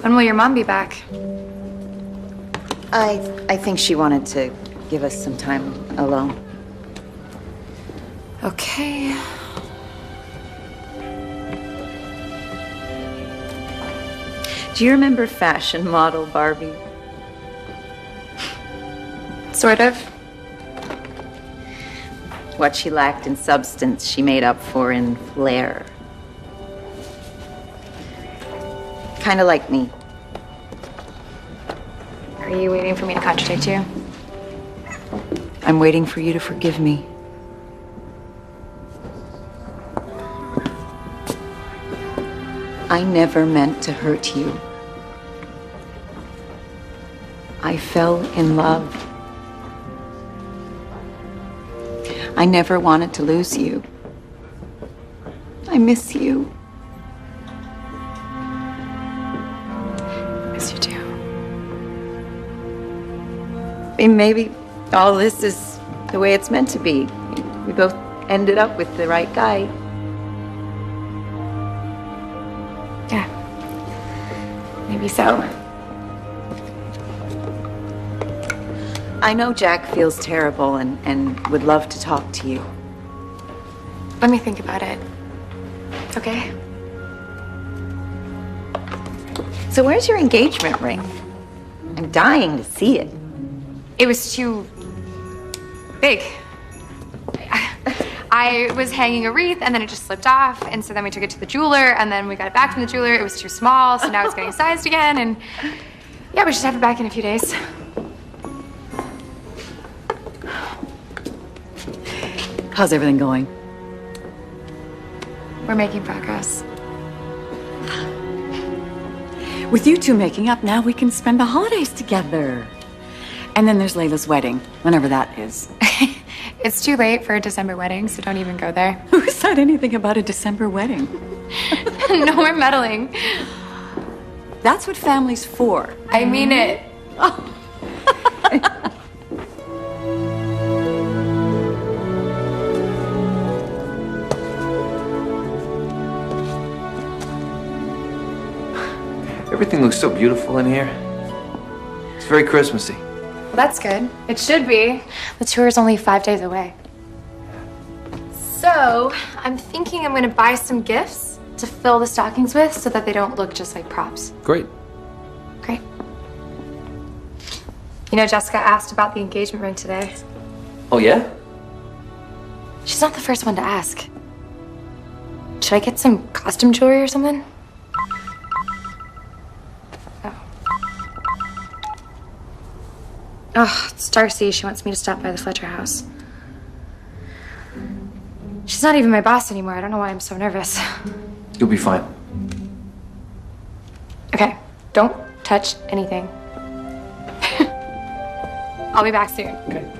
C: When will your mom be back?
E: I think she wanted to give us some time alone.
C: Okay.
E: Do you remember fashion model Barbie?
C: Sort of.
E: What she lacked in substance, she made up for in flair. Kind of like me.
C: Are you waiting for me to contradict you?
E: I'm waiting for you to forgive me. I never meant to hurt you. I fell in love. I never wanted to lose you. I miss you.
C: I miss you too.
E: And maybe all this is the way it's meant to be. We both ended up with the right guy.
C: Yeah. Maybe so.
E: I know Jack feels terrible and would love to talk to you.
C: Let me think about it. Okay?
E: So where's your engagement ring? I'm dying to see it.
C: It was too big. I was hanging a wreath and then it just slipped off, and so then we took it to the jeweler and then we got it back from the jeweler. It was too small, so now it's getting sized again, and yeah, we should have it back in a few days.
S: How's everything going?
C: We're making progress.
S: With you two making up, now we can spend the holidays together. And then there's Layla's wedding, whenever that is.
C: It's too late for a December wedding, so don't even go there.
S: Who said anything about a December wedding?
C: No more meddling.
S: That's what family's for.
C: I mean it.
B: Everything looks so beautiful in here. It's very Christmassy.
C: Well, that's good. It should be. The tour is only 5 days away. So, I'm thinking I'm gonna buy some gifts to fill the stockings with so that they don't look just like props.
B: Great.
C: Great. You know, Jessica asked about the engagement ring today.
B: Oh, yeah?
C: She's not the first one to ask. Should I get some costume jewelry or something? Oh, it's Darcy. She wants me to stop by the Fletcher house. She's not even my boss anymore. I don't know why I'm so nervous.
B: You'll be fine.
C: Okay, don't touch anything. I'll be back soon.
B: Okay.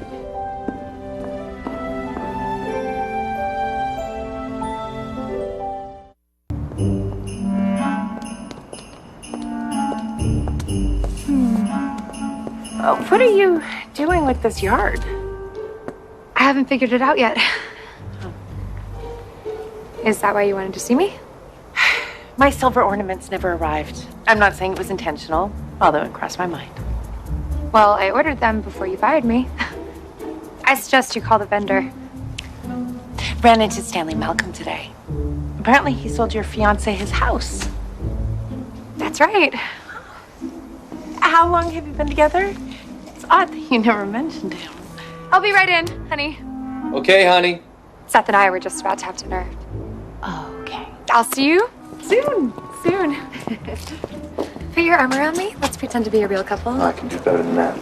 I: What are you doing with this yard?
C: I haven't figured it out yet. Is that why you wanted to see me?
I: My silver ornaments never arrived. I'm not saying it was intentional, although it crossed my mind.
C: Well, I ordered them before you fired me. I suggest you call the vendor.
I: Ran into Stanley Malcolm today. Apparently he sold your fiancé his house.
C: That's right.
I: How long have you been together? It's odd that you never mentioned him.
C: I'll be right in, honey.
B: Okay, honey.
C: Seth and I were just about to have dinner.
I: Okay.
C: I'll see you soon. Soon. Put your arm around me. Let's pretend to be a real couple.
D: I can do better than that.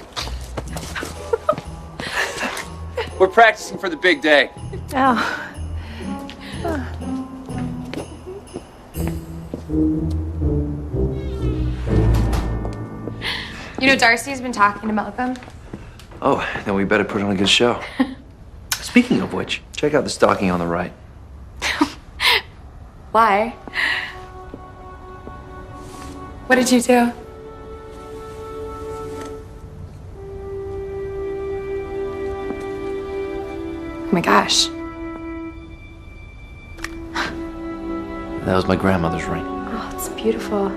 B: We're practicing for the big day.
I: Oh.
C: You know, Darcy's been talking to Malcolm.
B: Oh, then we better put on a good show. Speaking of which, check out the stocking on the right.
C: Why? What did you do? Oh my gosh.
B: That was my grandmother's ring.
C: Oh, it's beautiful.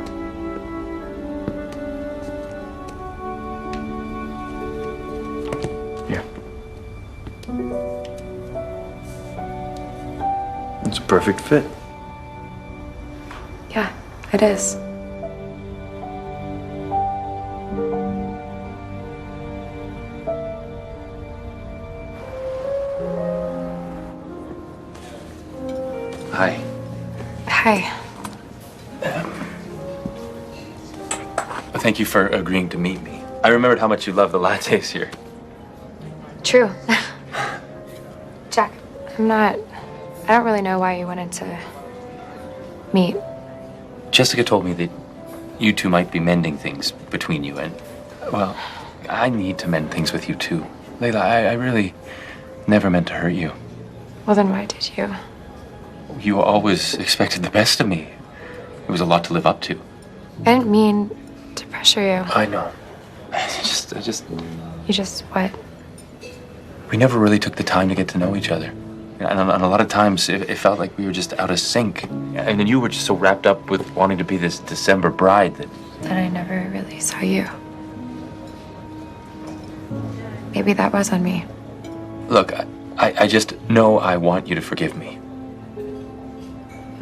B: Here. It's a perfect fit.
C: Yeah, it is.
B: Hi.
C: Hi.
H: Thank you for agreeing to meet me. I remembered how much you love the lattes here.
C: True. Jack, I don't really know why you wanted to meet.
H: Jessica told me that you two might be mending things between you, and, well, I need to mend things with you too. Layla, I really never meant to hurt you.
C: Well, then why did you?
H: You always expected the best of me. It was a lot to live up to.
C: I didn't mean to pressure you.
H: I know. I just...
C: You just what?
H: We never really took the time to get to know each other. And a lot of times it felt like we were just out of sync. And then you were just so wrapped up with wanting to be this December bride that...
C: That I never really saw you. Maybe that was on me.
H: Look, I just know I want you to forgive me.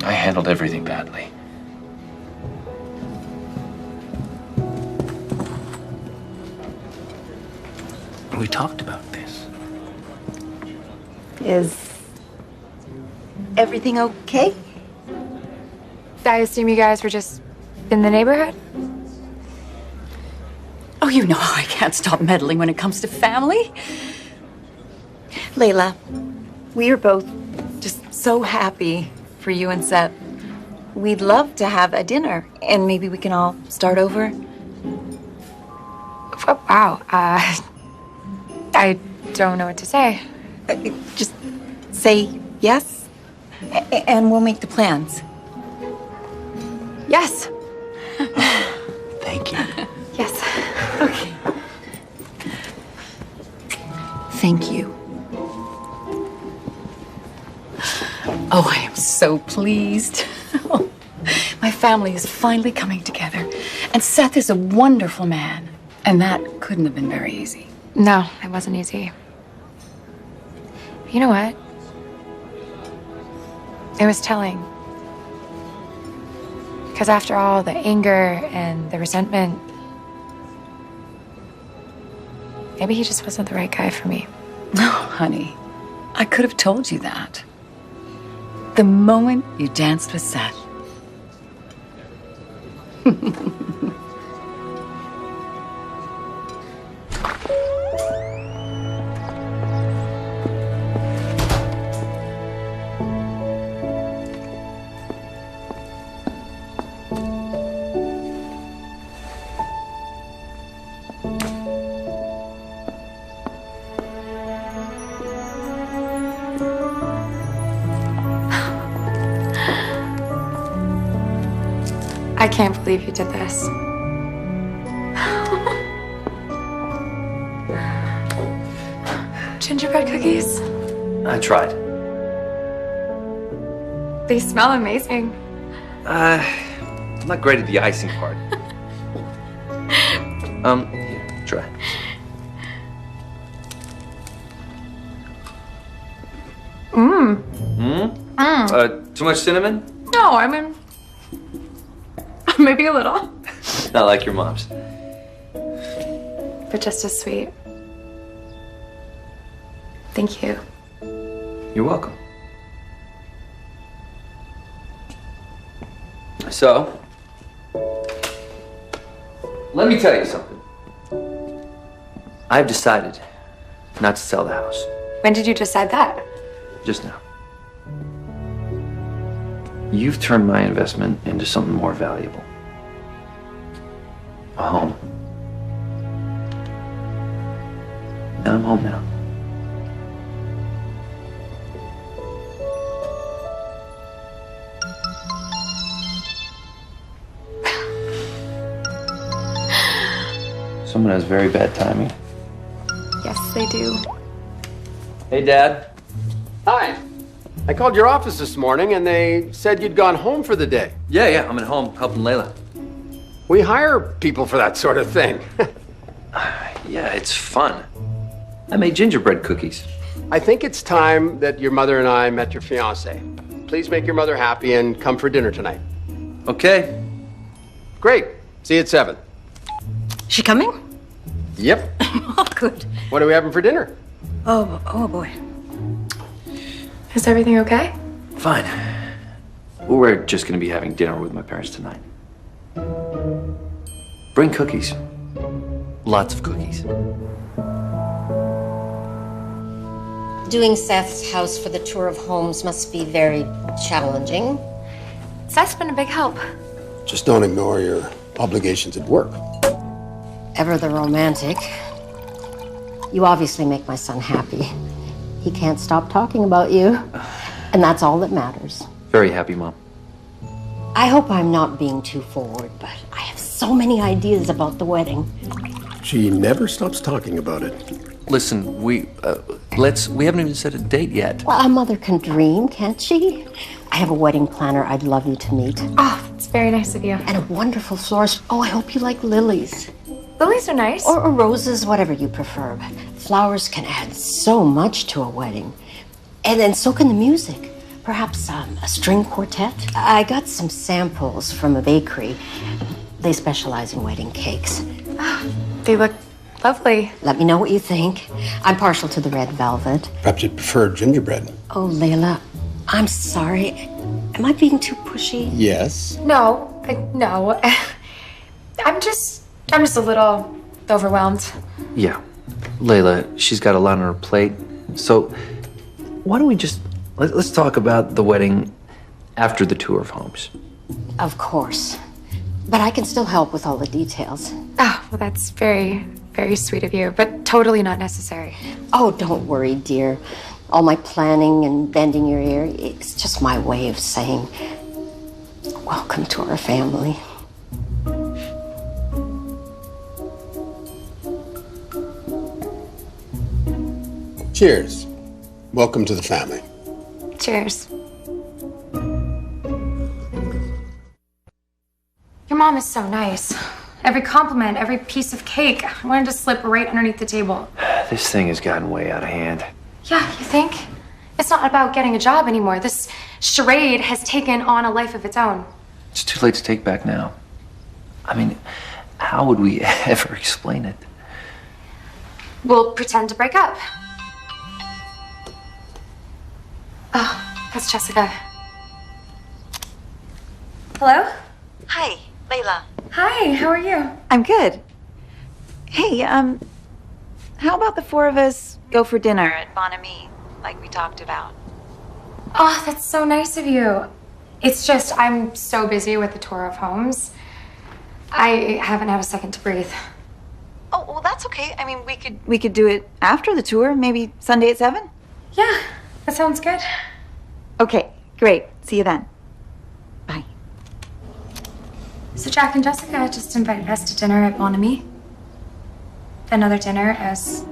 H: I handled everything badly. We talked about this.
E: Is everything okay?
C: I assume you guys were just in the neighborhood?
S: Oh, you know I can't stop meddling when it comes to family.
E: Layla, we are both just so happy for you and Seth. We'd love to have a dinner, and maybe we can all start over.
C: Oh, wow. I don't know what to say.
E: Just say yes, and we'll make the plans.
C: Yes.
H: Thank you.
C: Yes.
E: Okay. Thank you.
S: Oh, I am so pleased. My family is finally coming together. And Seth is a wonderful man. And that couldn't have been very easy.
C: No, it wasn't easy. But you know what? It was telling. Because after all the anger and the resentment, maybe he just wasn't the right guy for me.
S: No, honey. I could have told you that. The moment you danced with Seth.
C: I can't believe you did this. Gingerbread cookies.
B: I tried.
C: They smell amazing.
B: I'm not great at the icing part. Here, try. Too much cinnamon?
C: No, I mean, maybe a little.
B: Not like your mom's.
C: But just as sweet. Thank you.
B: You're welcome. So, let me tell you something. I've decided not to sell the house.
C: When did you decide that?
B: Just now. You've turned my investment into something more valuable. A home. And I'm home now. Someone has very bad timing.
C: Yes, they do.
B: Hey, Dad.
T: Hi. I called your office this morning and they said you'd gone home for the day.
B: Yeah, I'm at home helping Layla.
T: We hire people for that sort of thing.
B: Yeah, it's fun. I made gingerbread cookies.
T: I think it's time that your mother and I met your fiance. Please make your mother happy and come for dinner tonight.
B: Okay.
T: Great. See you at 7.
U: She coming?
T: Yep.
U: Oh, good.
T: What are we having for dinner?
U: Oh boy.
C: Is everything okay?
B: Fine. We're just gonna be having dinner with my parents tonight. Bring cookies. Lots of cookies.
U: Doing Seth's house for the tour of homes must be very challenging.
C: Seth's been a big help.
T: Just don't ignore your obligations at work.
U: Ever the romantic. You obviously make my son happy. He can't stop talking about you. And that's all that matters.
B: Very happy, Mom.
U: I hope I'm not being too forward, but I have so many ideas about the wedding.
T: She never stops talking about it.
B: Listen, we haven't even set a date yet.
U: Well, a mother can dream, can't she? I have a wedding planner I'd love you to meet.
C: Oh, it's very nice of you.
U: And a wonderful florist. Oh, I hope you like lilies.
C: Lilies are nice.
U: Or roses, whatever you prefer. Flowers can add so much to a wedding. And then so can the music. Perhaps a string quartet. I got some samples from a bakery. They specialize in wedding cakes.
C: They look lovely.
U: Let me know what you think. I'm partial to the red velvet.
T: Perhaps you'd prefer gingerbread.
U: Oh, Layla, I'm sorry. Am I being too pushy?
T: Yes.
C: No. I'm just a little overwhelmed.
B: Yeah. Layla, she's got a lot on her plate. So why don't we just let's talk about the wedding after the tour of homes.
U: Of course. But I can still help with all the details.
C: Oh, well, that's very, very sweet of you, but totally not necessary.
U: Oh, don't worry, dear. All my planning and bending your ear, it's just my way of saying, welcome to our family.
T: Cheers. Welcome to the family.
C: Cheers. Your mom is so nice. Every compliment, every piece of cake, I wanted to slip right underneath the table.
B: This thing has gotten way out of hand.
C: Yeah, you think? It's not about getting a job anymore. This charade has taken on a life of its own.
B: It's too late to take back now. I mean, how would we ever explain it?
C: We'll pretend to break up. Oh, that's Jessica. Hello?
A: Hi, Layla.
C: Hi, how are you?
A: I'm good. Hey, how about the 4 of us go for dinner at Bon Ami, like we talked about?
C: Oh, that's so nice of you. It's just, I'm so busy with the tour of homes. I haven't had a second to breathe.
A: Oh, well, that's okay. I mean, we could do it after the tour, maybe Sunday at 7?
C: Yeah, that sounds good.
A: Okay, great. See you then.
C: So Jack and Jessica just invited us to dinner at Bon Ami. Another dinner as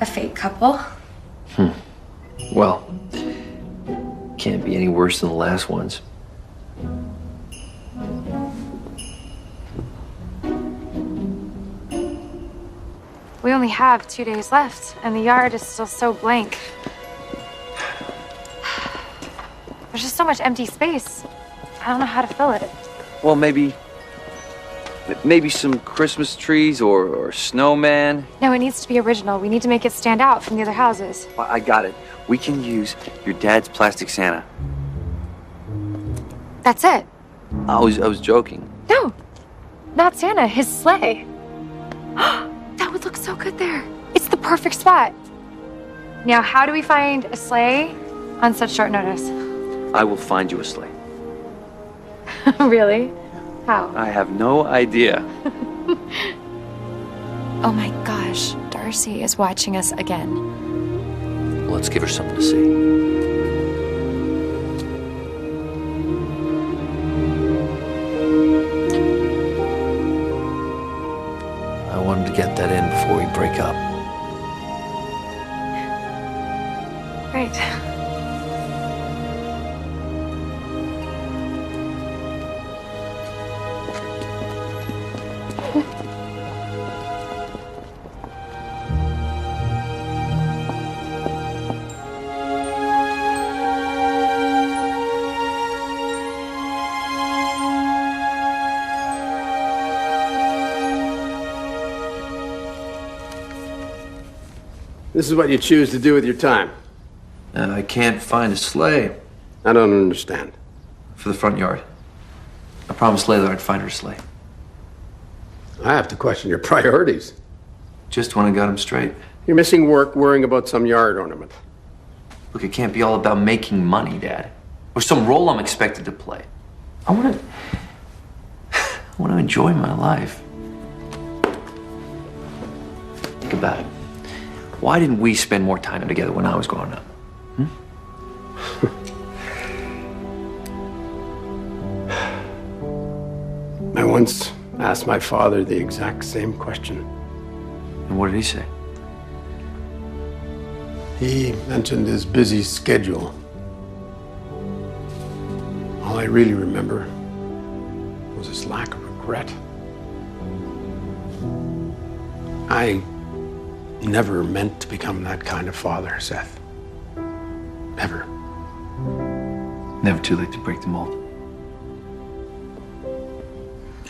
C: a fake couple.
B: Well, can't be any worse than the last ones.
C: We only have 2 days left, and the yard is still so blank. There's just so much empty space. I don't know how to fill it.
B: Well, maybe some Christmas trees or snowman.
C: No, it needs to be original. We need to make it stand out from the other houses.
B: I got it. We can use your dad's plastic Santa.
C: That's it.
B: I was joking.
C: No, not Santa, his sleigh. That would look so good there. It's the perfect spot. Now, how do we find a sleigh on such short notice?
B: I will find you a sleigh.
C: Really? How?
B: I have no idea.
C: Oh my gosh, Darcy is watching us again.
B: Let's give her something to see. I wanted to get that in before we break up.
C: Right.
T: This is what you choose to do with your time.
B: I can't find a sleigh.
T: I don't understand.
B: For the front yard. I promised Layla I'd find her a sleigh.
T: I have to question your priorities.
B: Just when I got them straight.
T: You're missing work worrying about some yard ornament.
B: Look, it can't be all about making money, Dad. Or some role I'm expected to play. I want to enjoy my life. Think about it. Why didn't we spend more time together when I was growing up?
T: I once asked my father the exact same question.
B: And what did he say?
T: He mentioned his busy schedule. All I really remember was his lack of regret. I never meant to become that kind of father, Seth. Never.
B: Never too late to break the mold.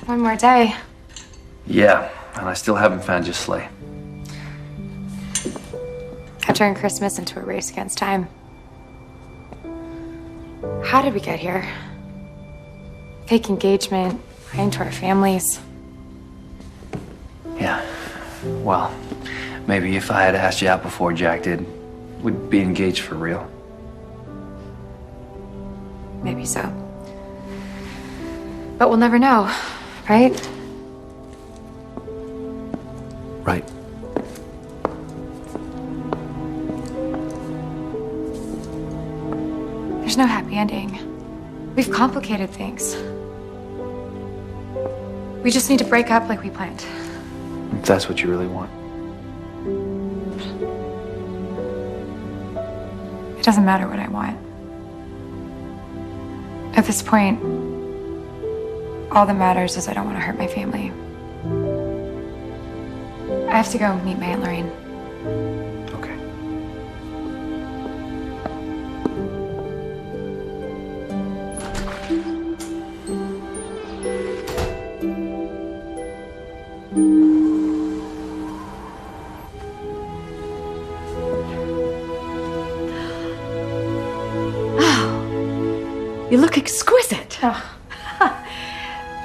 C: One more day.
B: Yeah, and I still haven't found your sleigh.
C: I've turned Christmas into a race against time. How did we get here? Fake engagement, lying to our families.
B: Yeah, well, maybe if I had asked you out before Jack did, we'd be engaged for real.
C: Maybe so. But we'll never know, right?
T: Right.
C: There's no happy ending. We've complicated things. We just need to break up like we planned.
B: If that's what you really want.
C: It doesn't matter what I want. At this point, all that matters is I don't want to hurt my family. I have to go meet my Aunt Lorraine.
B: Okay.
S: You look exquisite.
C: Oh.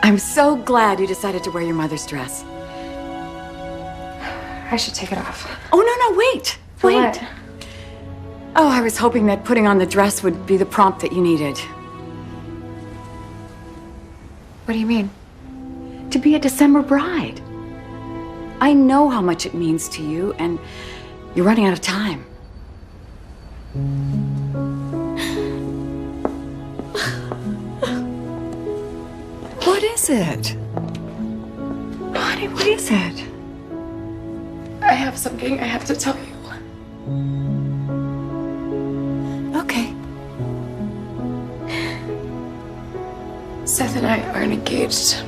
S: I'm so glad you decided to wear your mother's dress.
C: I should take it off.
S: Oh, no, wait.
C: For
S: Wait.
C: what?
S: Oh, I was hoping that putting on the dress would be the prompt that you needed.
C: What do you mean?
S: To be a December bride. I know how much it means to you, and you're running out of time. What is it? Honey, what is it?
C: I have something I have to tell you.
S: Okay.
C: Seth and I aren't engaged.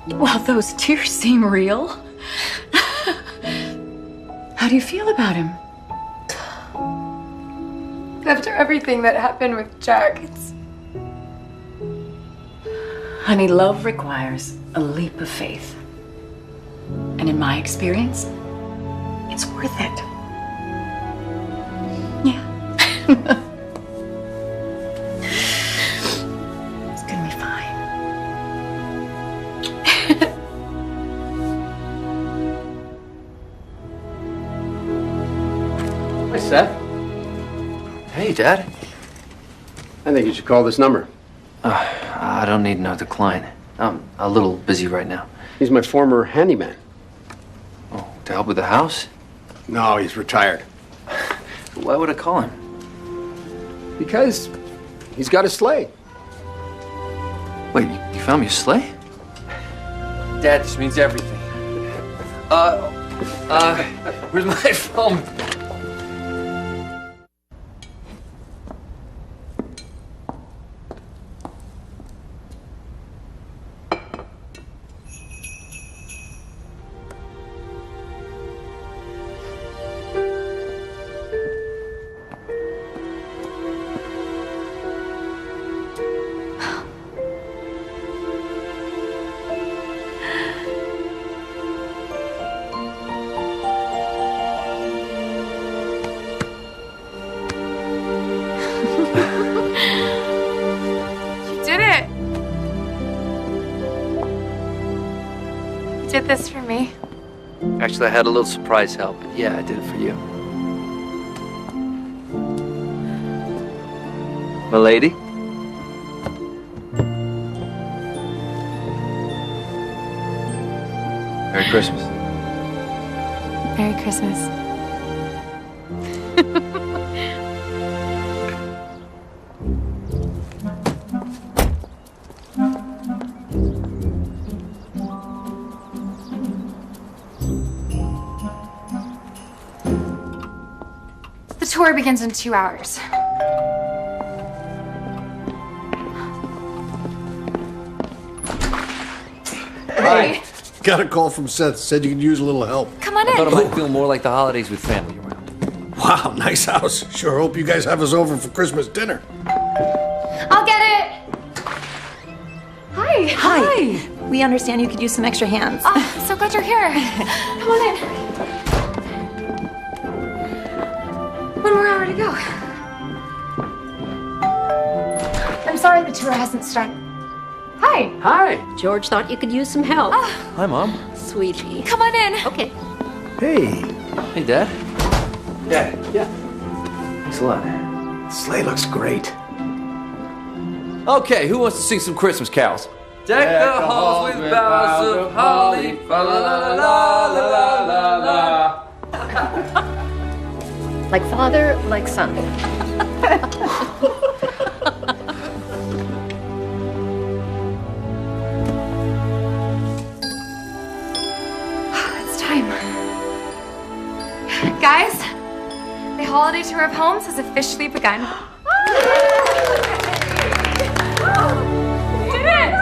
S: Well, those tears seem real. How do you feel about him?
C: After everything that happened with Jack, it's...
S: Honey, love requires a leap of faith. And in my experience, it's worth it. Yeah.
B: Dad.
T: I think you should call this number.
B: I don't need no decline. I'm a little busy right now.
T: He's my former handyman.
B: Oh, to help with the house?
T: No, he's retired.
B: Why would I call him?
T: Because he's got a sleigh.
B: Wait, you found me a sleigh? Dad, this means everything. Where's my phone?
C: Did this for me?
B: Actually, I had a little surprise help, but yeah, I did it for you. Milady? Merry Christmas.
C: Merry Christmas. The tour begins in 2 hours.
P: Hi. Got a call from Seth. Said you could use a little help.
C: Come on
B: I thought it
C: in.
B: might feel more like the holidays with family around.
P: Wow, nice house. Sure hope you guys have us over for Christmas dinner.
C: I'll get it. Hi.
A: Hi. We understand you could use some extra hands.
C: Oh, so glad you're here. Come on in. 1 more hour to go. I'm sorry the tour hasn't started. Hi.
T: Hi.
U: George thought you could use some help.
B: Hi, Mom.
U: Sweetie.
C: Come on in.
U: Okay.
P: Hey.
B: Hey, Dad.
T: Dad. Yeah.
B: Thanks a lot.
P: Sleigh looks great.
D: Okay, who wants to sing some Christmas carols?
B: Deck the halls with boughs of holly, fa la la la la la la la.
U: Like father, like son.
C: It's time. Guys, the holiday tour of homes has officially begun. Did it!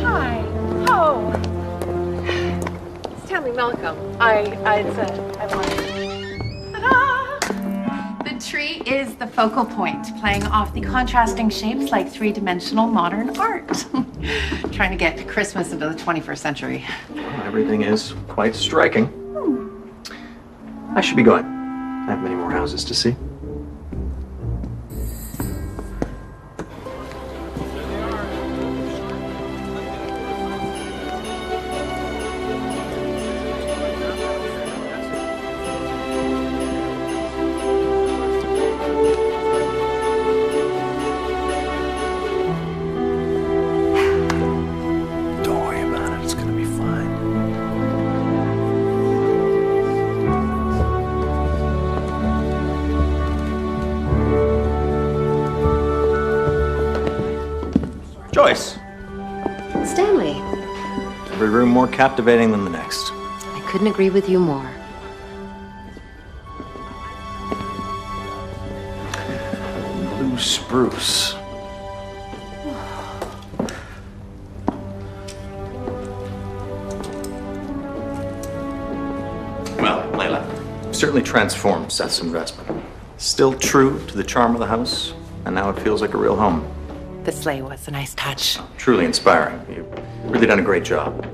I: Hi. Oh. Stanley, Malcolm. I wanted. The tree is the focal point, playing off the contrasting shapes like three-dimensional modern art. Trying to get Christmas into the 21st century.
R: Everything is quite striking. I should be going. I have many more houses to see.
D: Don't worry about it. It's gonna be fine.
R: Joyce,
L: Stanley,
R: every room more captivating than the next.
L: I couldn't agree with you more.
D: Bruce.
R: Well, Layla, certainly transformed Seth's investment. Still true to the charm of the house, and now it feels like a real home.
I: The sleigh was a nice touch.
R: Truly inspiring. You've really done a great job.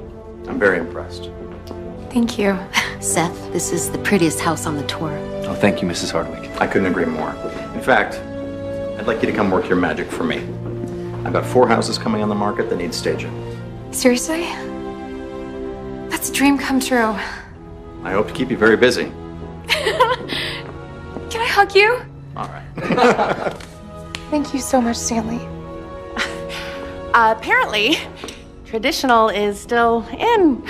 R: I'm very impressed.
C: Thank you.
L: Seth, this is the prettiest house on the tour.
H: Oh, thank you, Mrs. Hardwick.
R: I couldn't agree more. In fact, I'd like you to come work your magic for me. I've got 4 houses coming on the market that need staging.
C: Seriously? That's a dream come true.
R: I hope to keep you very busy.
C: Can I hug you?
R: All right.
C: Thank you so much, Stanley.
I: Apparently, traditional is still in,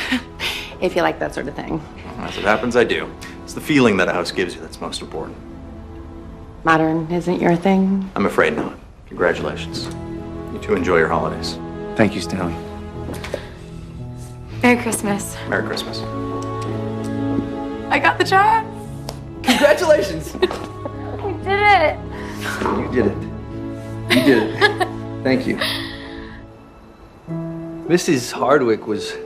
I: if you like that sort of thing.
R: As it happens, I do. It's the feeling that a house gives you that's most important.
I: Modern isn't your thing?
R: I'm afraid not. Congratulations. You two enjoy your holidays.
H: Thank you, Stanley.
C: Merry Christmas.
R: Merry Christmas.
C: I got the job.
B: Congratulations.
C: I did it.
B: You did it. You did it. Thank you. Mrs. Hardwick was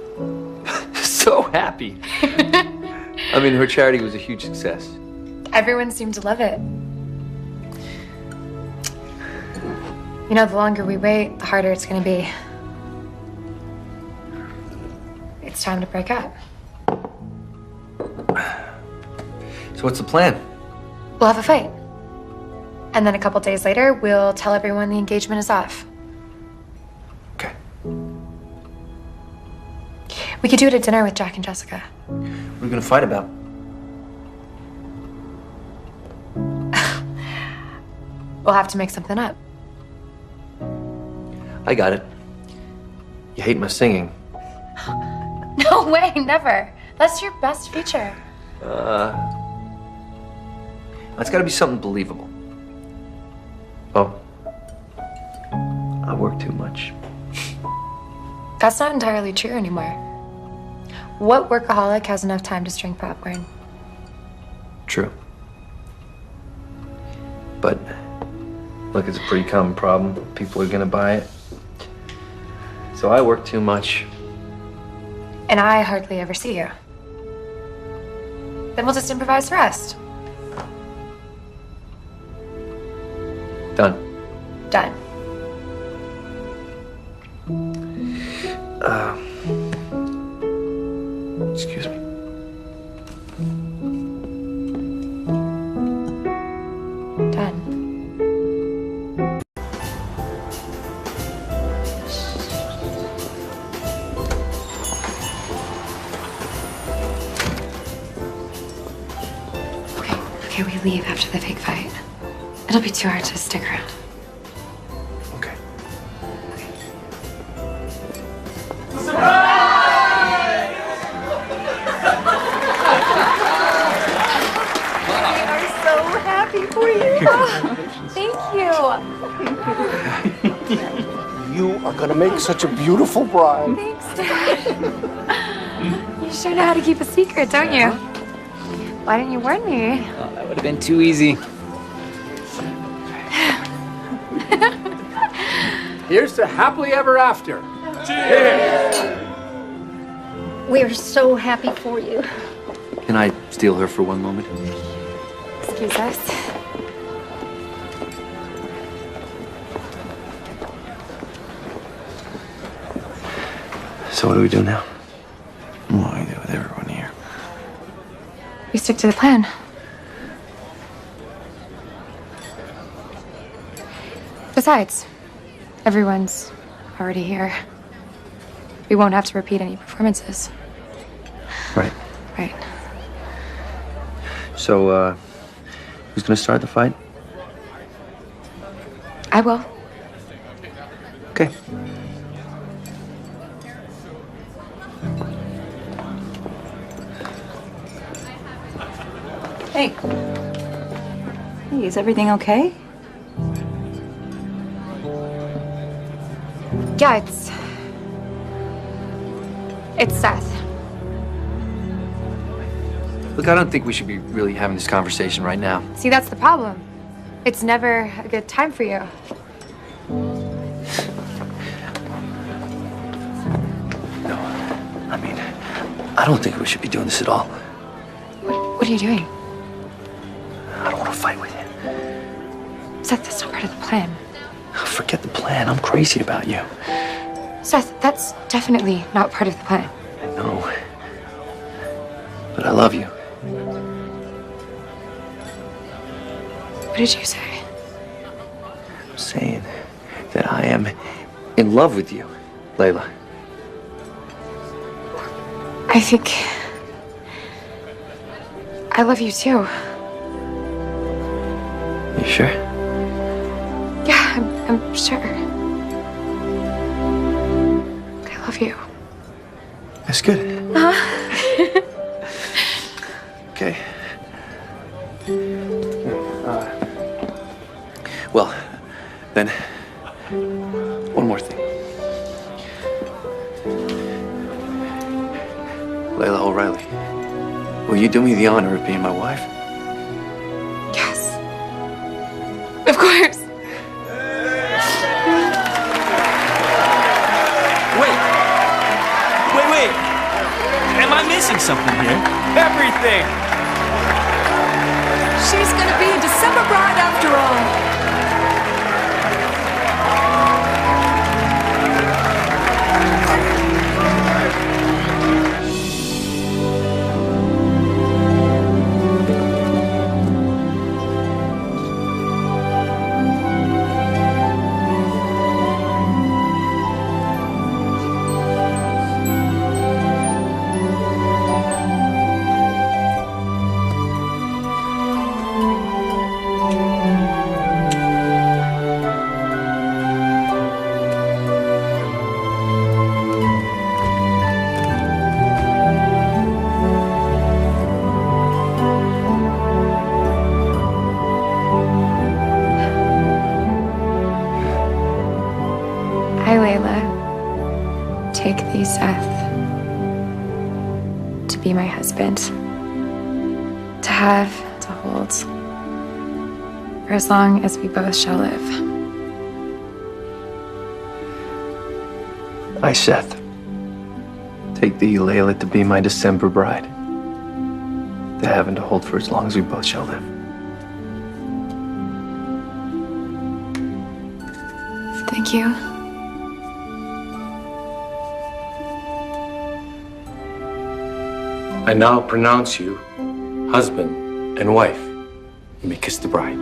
B: so happy. I mean, her charity was a huge success.
C: Everyone seemed to love it. You know, the longer we wait, the harder it's going to be. It's time to break up.
B: So what's the plan?
C: We'll have a fight. And then a couple days later, we'll tell everyone the engagement is off.
B: Okay.
C: We could do it at dinner with Jack and Jessica.
B: What are we gonna fight about?
C: We'll have to make something up.
B: I got it. You hate my singing.
C: No way, never. That's your best feature.
B: It's gotta be something believable. Oh. I work too much.
C: That's not entirely true anymore. What workaholic has enough time to string popcorn?
B: True. But, look, it's a pretty common problem. People are gonna buy it. So I work too much.
C: And I hardly ever see you. Then we'll just improvise the rest.
B: Done.
C: Done.
B: Excuse me.
C: Done. Okay, we leave after the fake fight. It'll be too hard to stick around.
B: Okay.
E: We are so happy for you.
C: Thank you.
P: You are gonna make such a beautiful bride.
C: Thanks, Dad. You sure know how to keep a secret, don't you? Why didn't you warn me?
H: That would have been too easy.
T: Here's to happily ever after.
U: We're so happy for you.
B: Can I steal her for one moment?
C: Excuse us.
B: So what do we do now? What do we do with everyone here?
C: We stick to the plan. Besides, everyone's already here. We won't have to repeat any performances.
B: Right.
C: Right.
B: So, who's gonna start the fight?
C: I will.
B: Okay.
A: Hey. Hey, is everything okay?
C: Yeah, it's Seth.
B: Look, I don't think we should be really having this conversation right now.
C: See, that's the problem. It's never a good time for you.
B: I mean, I don't think we should be doing this at all.
C: What are you doing?
B: I don't want to fight with you.
C: Seth, that's not part of the plan.
B: Forget the plan. I'm crazy about you.
C: Seth, that's definitely not part of the plan.
B: I know. But I love you.
C: What did you say?
B: I'm saying that I am in love with you, Layla.
C: I think I love you too.
B: You sure?
C: Yeah, I'm sure. I love you.
B: That's good.
C: Uh-huh.
B: Okay. Well, then, one more thing. Layla O'Reilly, will you do me the honor of being my wife?
C: Yes. Of course.
F: Wait. Am I missing something here? Everything!
S: She's gonna be a December bride after all.
C: Hi, Layla. Take thee, Seth, to be my husband, to have, to hold, for as long as we both shall live.
B: I, Seth, take thee, Layla, to be my December bride, to have and to hold for as long as we both shall live.
C: Thank you.
N: I now pronounce you husband and wife. You may kiss the bride.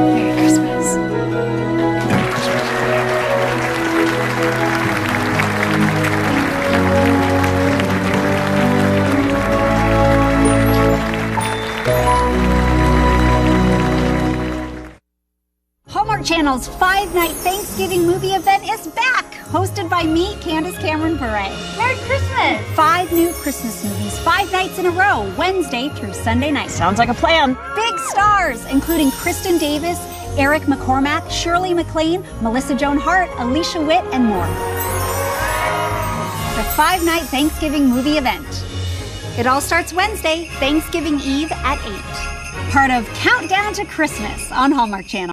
C: Merry Christmas.
J: Hallmark Channel's 5-night Thanksgiving movie event is back, hosted by me, Candace Cameron Bure. Merry Christmas! 5 new Christmas movies, 5 nights in a row, Wednesday through Sunday night. Sounds like a plan. Big stars, including Kristen Davis, Eric McCormack, Shirley MacLaine, Melissa Joan Hart, Alicia Witt, and more. The 5-night Thanksgiving movie event. It all starts Wednesday, Thanksgiving Eve at 8. Part of Countdown to Christmas on Hallmark Channel.